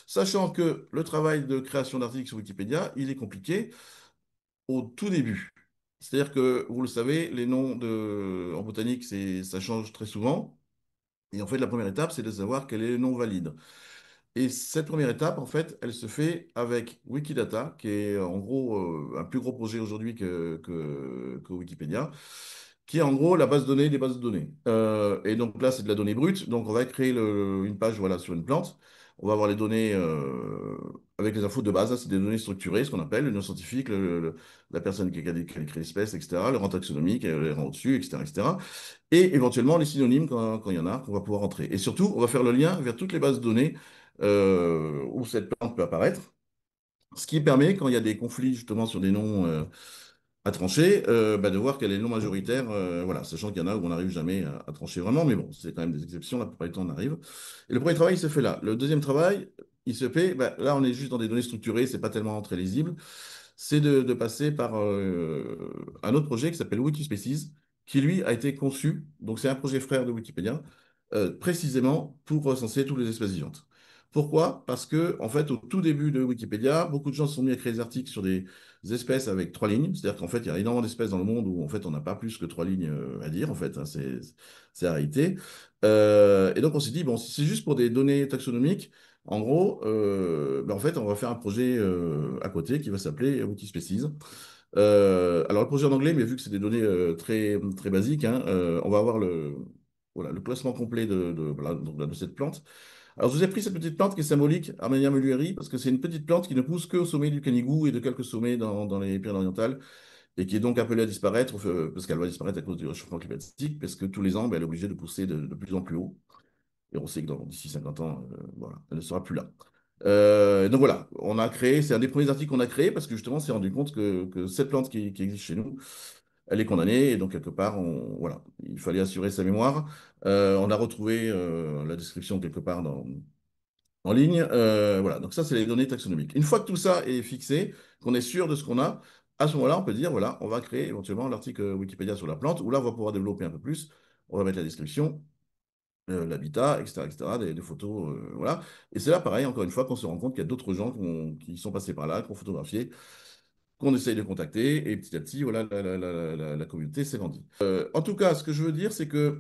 Sachant que le travail de création d'articles sur Wikipédia, il est compliqué au tout début. C'est-à-dire que, vous le savez, les noms en botanique, ça change très souvent. Et en fait, la première étape, c'est de savoir quel est le nom valide. Et cette première étape, en fait, elle se fait avec Wikidata, qui est en gros un plus gros projet aujourd'hui que Wikipédia, qui est en gros la base de données des bases de données. Et donc là, c'est de la donnée brute. Donc on va créer une page voilà, sur une plante. On va avoir les données avec les infos de base. Là, c'est des données structurées, ce qu'on appelle le nom scientifique, la personne qui a créé l'espèce, etc., le rang taxonomique, les rangs au-dessus, etc., etc. Et éventuellement les synonymes quand il y en a, qu'on va pouvoir entrer. Et surtout, on va faire le lien vers toutes les bases de données où cette plante peut apparaître, ce qui permet, quand il y a des conflits justement sur des noms à trancher, bah, de voir quel est le nom majoritaire, voilà, sachant qu'il y en a où on n'arrive jamais à trancher vraiment, mais bon, c'est quand même des exceptions, la plupart du temps on arrive. Et le premier travail, il se fait là. Le deuxième travail, il se fait, bah, là on est juste dans des données structurées, c'est pas tellement très lisible, c'est de passer par un autre projet qui s'appelle Wikispecies, qui lui a été conçu, donc c'est un projet frère de Wikipédia, précisément pour recenser toutes les espèces vivantes. Pourquoi? Parce que, en fait, au tout début de Wikipédia, beaucoup de gens se sont mis à créer des articles sur des espèces avec 3 lignes. C'est-à-dire qu'en fait, il y a énormément d'espèces dans le monde où, en fait, on n'a pas plus que 3 lignes à dire, en fait, hein, c'est la réalité. Et donc, on s'est dit, bon, si c'est juste pour des données taxonomiques, en gros, ben, en fait, on va faire un projet à côté qui va s'appeler Wikispecies. Alors, le projet en anglais, mais vu que c'est des données très, très basiques, hein, on va avoir voilà, le classement complet voilà, donc, de cette plante. Alors, je vous ai pris cette petite plante qui est symbolique, Armenia mulleri, parce que c'est une petite plante qui ne pousse qu'au sommet du Canigou et de quelques sommets dans les Pyrénées-Orientales, et qui est donc appelée à disparaître, parce qu'elle va disparaître à cause du réchauffement climatique, parce que tous les ans, ben, elle est obligée de pousser de plus en plus haut. Et on sait que d'ici 50 ans, voilà, elle ne sera plus là. Donc voilà, on a créé, c'est un des premiers articles qu'on a créé, parce que justement, on s'est rendu compte que cette plante qui existe chez nous, elle est condamnée, et donc quelque part, voilà, il fallait assurer sa mémoire. On a retrouvé la description quelque part en ligne. Voilà, donc ça, c'est les données taxonomiques. Une fois que tout ça est fixé, qu'on est sûr de ce qu'on a, à ce moment-là, on peut dire, voilà, on va créer éventuellement l'article Wikipédia sur la plante, où là, on va pouvoir développer un peu plus. On va mettre la description, l'habitat, etc., des photos, voilà. Et c'est là, pareil, encore une fois, qu'on se rend compte qu'il y a d'autres gens qui sont passés par là, qui ont photographié, qu'on essaye de contacter, et petit à petit, voilà, la communauté s'est grandie. En tout cas, ce que je veux dire, c'est que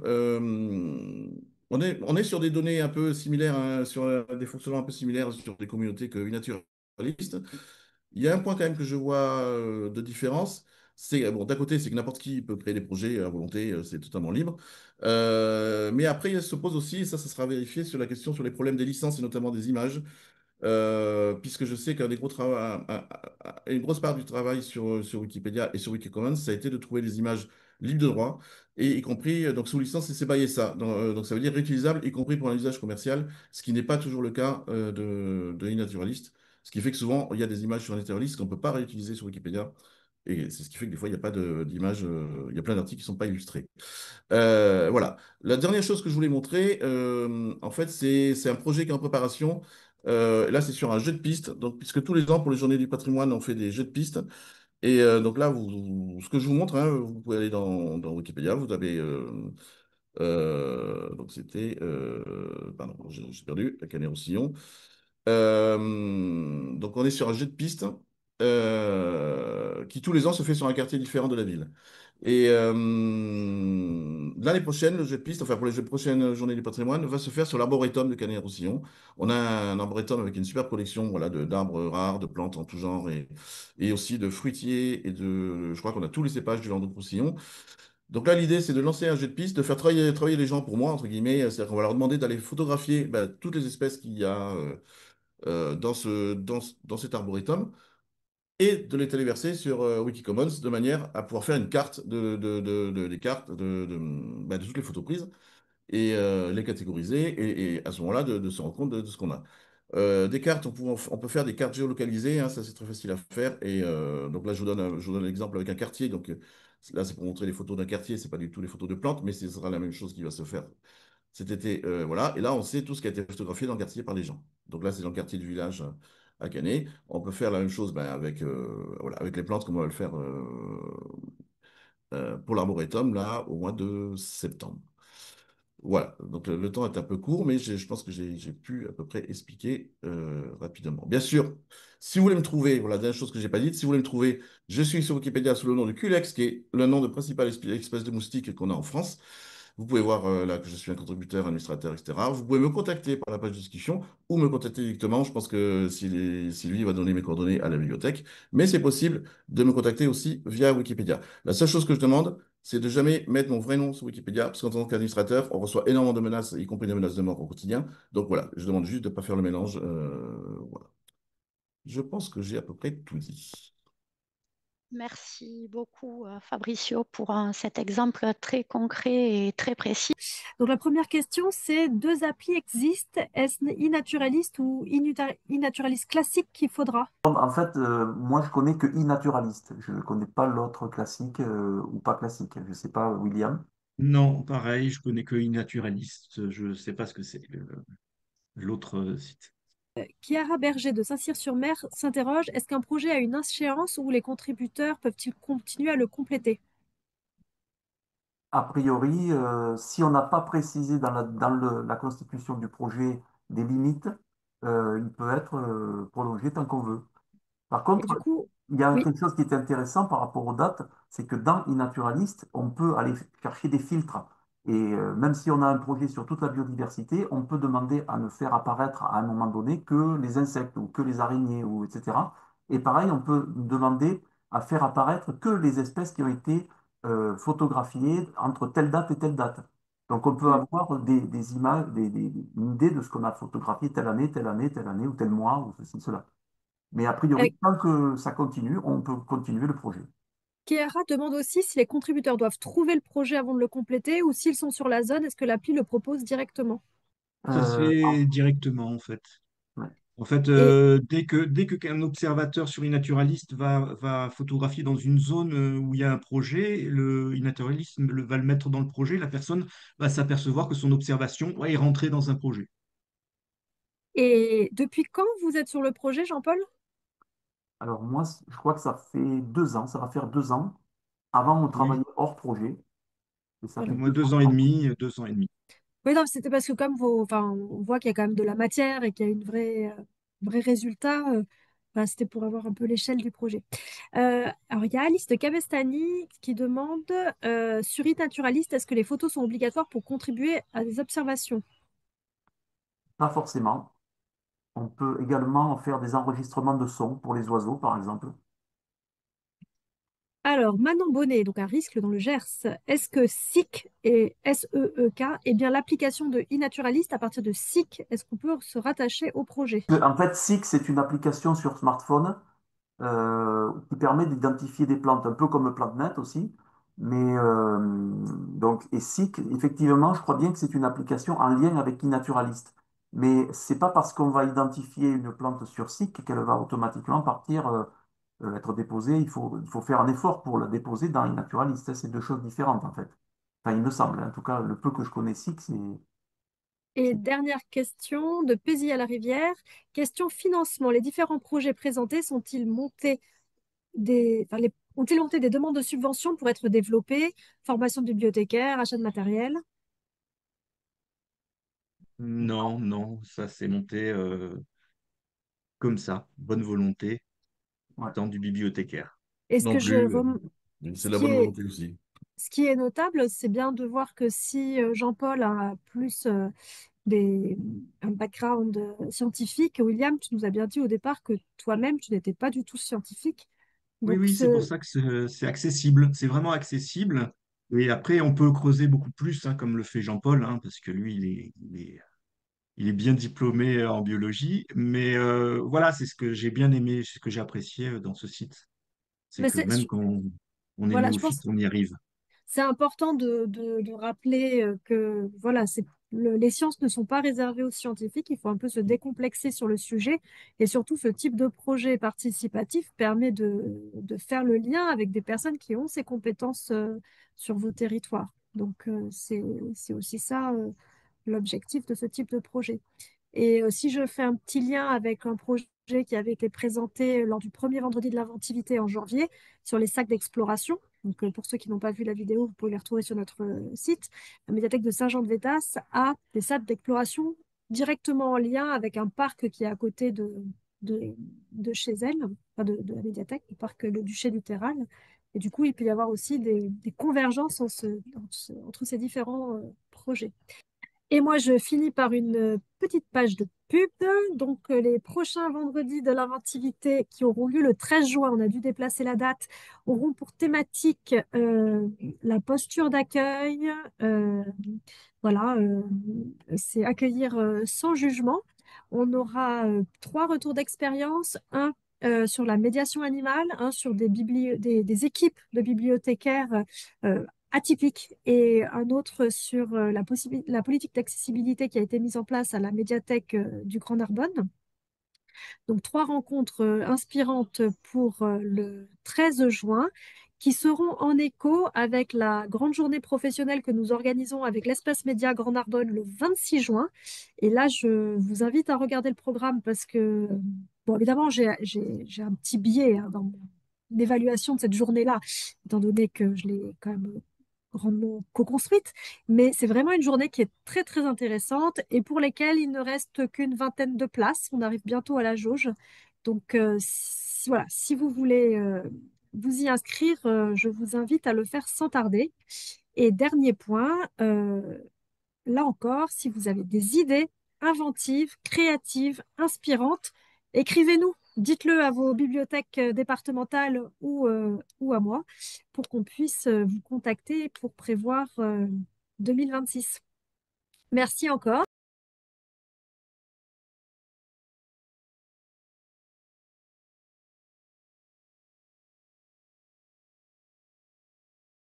on est sur des données un peu similaires, hein, sur des fonctionnements un peu similaires sur des communautés que naturalistes. Il y a un point quand même que je vois de différence. C'est, bon, d'un côté, c'est que n'importe qui peut créer des projets à volonté, c'est totalement libre. Mais après, il se pose aussi, et ça sera vérifié, sur la question sur les problèmes des licences et notamment des images. Puisque je sais qu'un des gros une grosse part du travail sur Wikipédia et sur Wikicommons, ça a été de trouver des images libres de droit, et y compris donc sous licence et ça. Donc ça veut dire réutilisable, y compris pour un usage commercial, ce qui n'est pas toujours le cas de iNaturalist. Ce qui fait que souvent, il y a des images sur iNaturalist qu'on ne peut pas réutiliser sur Wikipédia. Et c'est ce qui fait que des fois, il n'y a pas d'images, il y a plein d'articles qui ne sont pas illustrés. Voilà. La dernière chose que je voulais montrer, en fait, c'est un projet qui est en préparation. Là, c'est sur un jeu de piste. Donc, puisque tous les ans, pour les Journées du patrimoine, on fait des jeux de piste. Et donc là, ce que je vous montre, hein, vous pouvez aller dans Wikipédia. Vous avez. Donc, c'était. Pardon, j'ai perdu la Canet-Roussillon. Donc, on est sur un jeu de piste qui, tous les ans, se fait sur un quartier différent de la ville. Et l'année prochaine, le jeu de piste, enfin pour les prochaines journées du patrimoine, va se faire sur l'arboretum de Canet-Roussillon. On a un arboretum avec une super collection, voilà, d'arbres rares, de plantes en tout genre, et aussi de fruitiers, je crois qu'on a tous les cépages du Languedoc-Roussillon. Donc là, l'idée, c'est de lancer un jeu de piste, de faire travailler les gens pour moi, entre guillemets. C'est-à-dire qu'on va leur demander d'aller photographier toutes les espèces qu'il y a dans cet arboretum, et de les téléverser sur Wikicommons de manière à pouvoir faire une carte des cartes de toutes les photos prises, et les catégoriser, et à ce moment-là de se rendre compte de ce qu'on a. Des cartes, on peut faire des cartes géolocalisées, hein, ça c'est très facile à faire. Et donc là, je vous donne l'exemple avec un quartier. Donc là, c'est pour montrer les photos d'un quartier, c'est pas du tout les photos de plantes, mais ce sera la même chose qui va se faire cet été. Voilà. Et là, on sait tout ce qui a été photographié dans le quartier par les gens. Donc là, c'est dans le quartier du village à Canet. On peut faire la même chose avec, voilà, avec les plantes, comme on va le faire pour l'arboretum, là, au mois de septembre. Voilà, donc le temps est un peu court, mais je pense que j'ai pu à peu près expliquer rapidement. Bien sûr, si vous voulez me trouver, voilà, dernière chose que j'ai pas dite, si vous voulez me trouver, je suis sur Wikipédia sous le nom de Culex, qui est le nom de principale espèce de moustique qu'on a en France. Vous pouvez voir là que je suis un contributeur, administrateur, etc. Vous pouvez me contacter par la page de discussion ou me contacter directement. Je pense que Sylvie va donner mes coordonnées à la bibliothèque, mais c'est possible de me contacter aussi via Wikipédia. La seule chose que je demande, c'est de jamais mettre mon vrai nom sur Wikipédia, parce qu'en tant qu'administrateur, on reçoit énormément de menaces, y compris des menaces de mort au quotidien. Donc voilà, je demande juste de ne pas faire le mélange. Voilà. Je pense que j'ai à peu près tout dit. Merci beaucoup, Fabricio, pour cet exemple très concret et très précis. Donc la première question, c'est deux applis existent. Est-ce iNaturalist ou iNaturalist classique qu'il faudra? En fait, moi, je connais que iNaturalist. Je ne connais pas l'autre classique ou pas classique. Je ne sais pas, William. Non, pareil, je connais que iNaturalist. Je ne sais pas ce que c'est l'autre site. Chiara Berger de Saint-Cyr-sur-Mer s'interroge, est-ce qu'un projet a une échéance ou les contributeurs peuvent-ils continuer à le compléter? A priori, si on n'a pas précisé dans la constitution du projet des limites, il peut être prolongé tant qu'on veut. Par Et contre, du coup, il y a oui, quelque chose qui est intéressant par rapport aux dates, c'est que dans iNaturalist, on peut aller chercher des filtres. Et même si on a un projet sur toute la biodiversité, on peut demander à ne faire apparaître à un moment donné que les insectes ou que les araignées, ou etc. Et pareil, on peut demander à faire apparaître que les espèces qui ont été photographiées entre telle date et telle date. Donc, on peut Mm. avoir des images, une idée de ce qu'on a photographié telle année, telle année, telle année, ou tel mois, ou ceci, cela. Mais a Euh, priori, tant que ça continue, on peut continuer le projet. Chiara demande aussi si les contributeurs doivent trouver le projet avant de le compléter ou s'ils sont sur la zone, est-ce que l'appli le propose directement? Ça se Euh, fait en- directement, en fait. ouais. En fait, Et, dès que qu'un observateur sur iNaturalist va photographier dans une zone où il y a un projet, le iNaturalist va le mettre dans le projet, la personne va s'apercevoir que son observation est rentrée dans un projet. et depuis quand vous êtes sur le projet, Jean-Paul? Alors moi, je crois que ça fait 2 ans, ça va faire 2 ans. Avant, on Oui, travaillait hors projet, et ça fait Voilà. moi, 2 ans. 2 ans et demi, 2 ans et demi. Oui, non, c'était parce que comme enfin, on voit qu'il y a quand même de la matière et qu'il y a une vrai résultat, voilà, c'était pour avoir un peu l'échelle du projet. Alors, il y a Alice de Cabestany qui demande sur e-Naturalist, est-ce que les photos sont obligatoires pour contribuer à des observations? Pas forcément. On peut également faire des enregistrements de sons pour les oiseaux, par exemple. Alors, Manon Bonnet, donc un risque dans le Gers, est-ce que SEEK et SEEK est bien l'application de e-Naturalist à partir de SEEK? Est-ce qu'on peut se rattacher au projet? En fait, Seek, c'est une application sur smartphone qui permet d'identifier des plantes, un peu comme PlanteNet aussi. Mais donc, et Seek, effectivement, je crois bien que c'est une application en lien avec iNaturalist. Mais c'est pas parce qu'on va identifier une plante sur Seek qu'elle va automatiquement partir être déposée. Il faut faire un effort pour la déposer dans iNaturalist. C'est deux choses différentes en fait. Enfin, il me semble. En tout cas, le peu que je connais Seek, c'est. Et dernière question de Paisy à la Rivière. Question financement. Les différents projets présentés ont-ils monté des demandes de subventions pour être développés? Formation de bibliothécaires, achat de matériel? Non, non, ça s'est monté comme ça, bonne volonté, Ouais. temps du bibliothécaire. Et Non plus. ce C'est la qui bonne est, volonté aussi. ce qui est notable, c'est bien de voir que si Jean-Paul a plus des, un background scientifique, William, tu nous as bien dit au départ que toi-même, tu n'étais pas du tout scientifique. Oui, Donc, oui, c'est pour ça que c'est accessible. C'est vraiment accessible. Et après, on peut creuser beaucoup plus, hein, comme le fait Jean-Paul, hein, parce que lui, il est bien diplômé en biologie. Mais voilà, c'est ce que j'ai bien aimé, ce que j'ai apprécié dans ce site. C'est mais que même quand on est voilà, je néophyte, pense on y arrive. c'est important de rappeler que voilà, les sciences ne sont pas réservées aux scientifiques. Il faut un peu se décomplexer sur le sujet. Et surtout, ce type de projet participatif permet de faire le lien avec des personnes qui ont ces compétences sur vos territoires. Donc, c'est aussi ça, l'objectif de ce type de projet. Et si je fais un petit lien avec un projet qui avait été présenté lors du premier vendredi de l'inventivité en janvier sur les sacs d'exploration. Donc, pour ceux qui n'ont pas vu la vidéo, vous pouvez les retrouver sur notre site. La médiathèque de Saint-Jean-de-Vétas a des sacs d'exploration directement en lien avec un parc qui est à côté de, de chez elle, enfin de la médiathèque, le parc Le Duché du Terral. Et du coup, il peut y avoir aussi des convergences entre ces différents projets. Et moi, je finis par une petite page de pub. Donc, les prochains vendredis de l'inventivité qui auront lieu le 13 juin, on a dû déplacer la date, auront pour thématique la posture d'accueil. euh, voilà, c'est accueillir sans jugement. On aura 3 retours d'expérience, un sur la médiation animale, un sur des équipes de bibliothécaires euh, atypiques et un autre sur la politique d'accessibilité qui a été mise en place à la médiathèque du Grand Narbonne. Donc, 3 rencontres inspirantes pour le 13 juin qui seront en écho avec la grande journée professionnelle que nous organisons avec l'Espace Média Grand Narbonne le 26 juin. Et là, je vous invite à regarder le programme parce que, bon, évidemment, j'ai un petit biais dans mon évaluation de cette journée-là, étant donné que je l'ai quand même grandement co-construite, mais c'est vraiment une journée qui est très très intéressante et pour lesquelles il ne reste qu'une vingtaine de places. On arrive bientôt à la jauge. Donc voilà, si vous voulez vous y inscrire, je vous invite à le faire sans tarder. Et dernier point, là encore, si vous avez des idées inventives, créatives, inspirantes, écrivez-nous. Dites-le à vos bibliothèques départementales ou à moi pour qu'on puisse vous contacter pour prévoir 2026. Merci encore.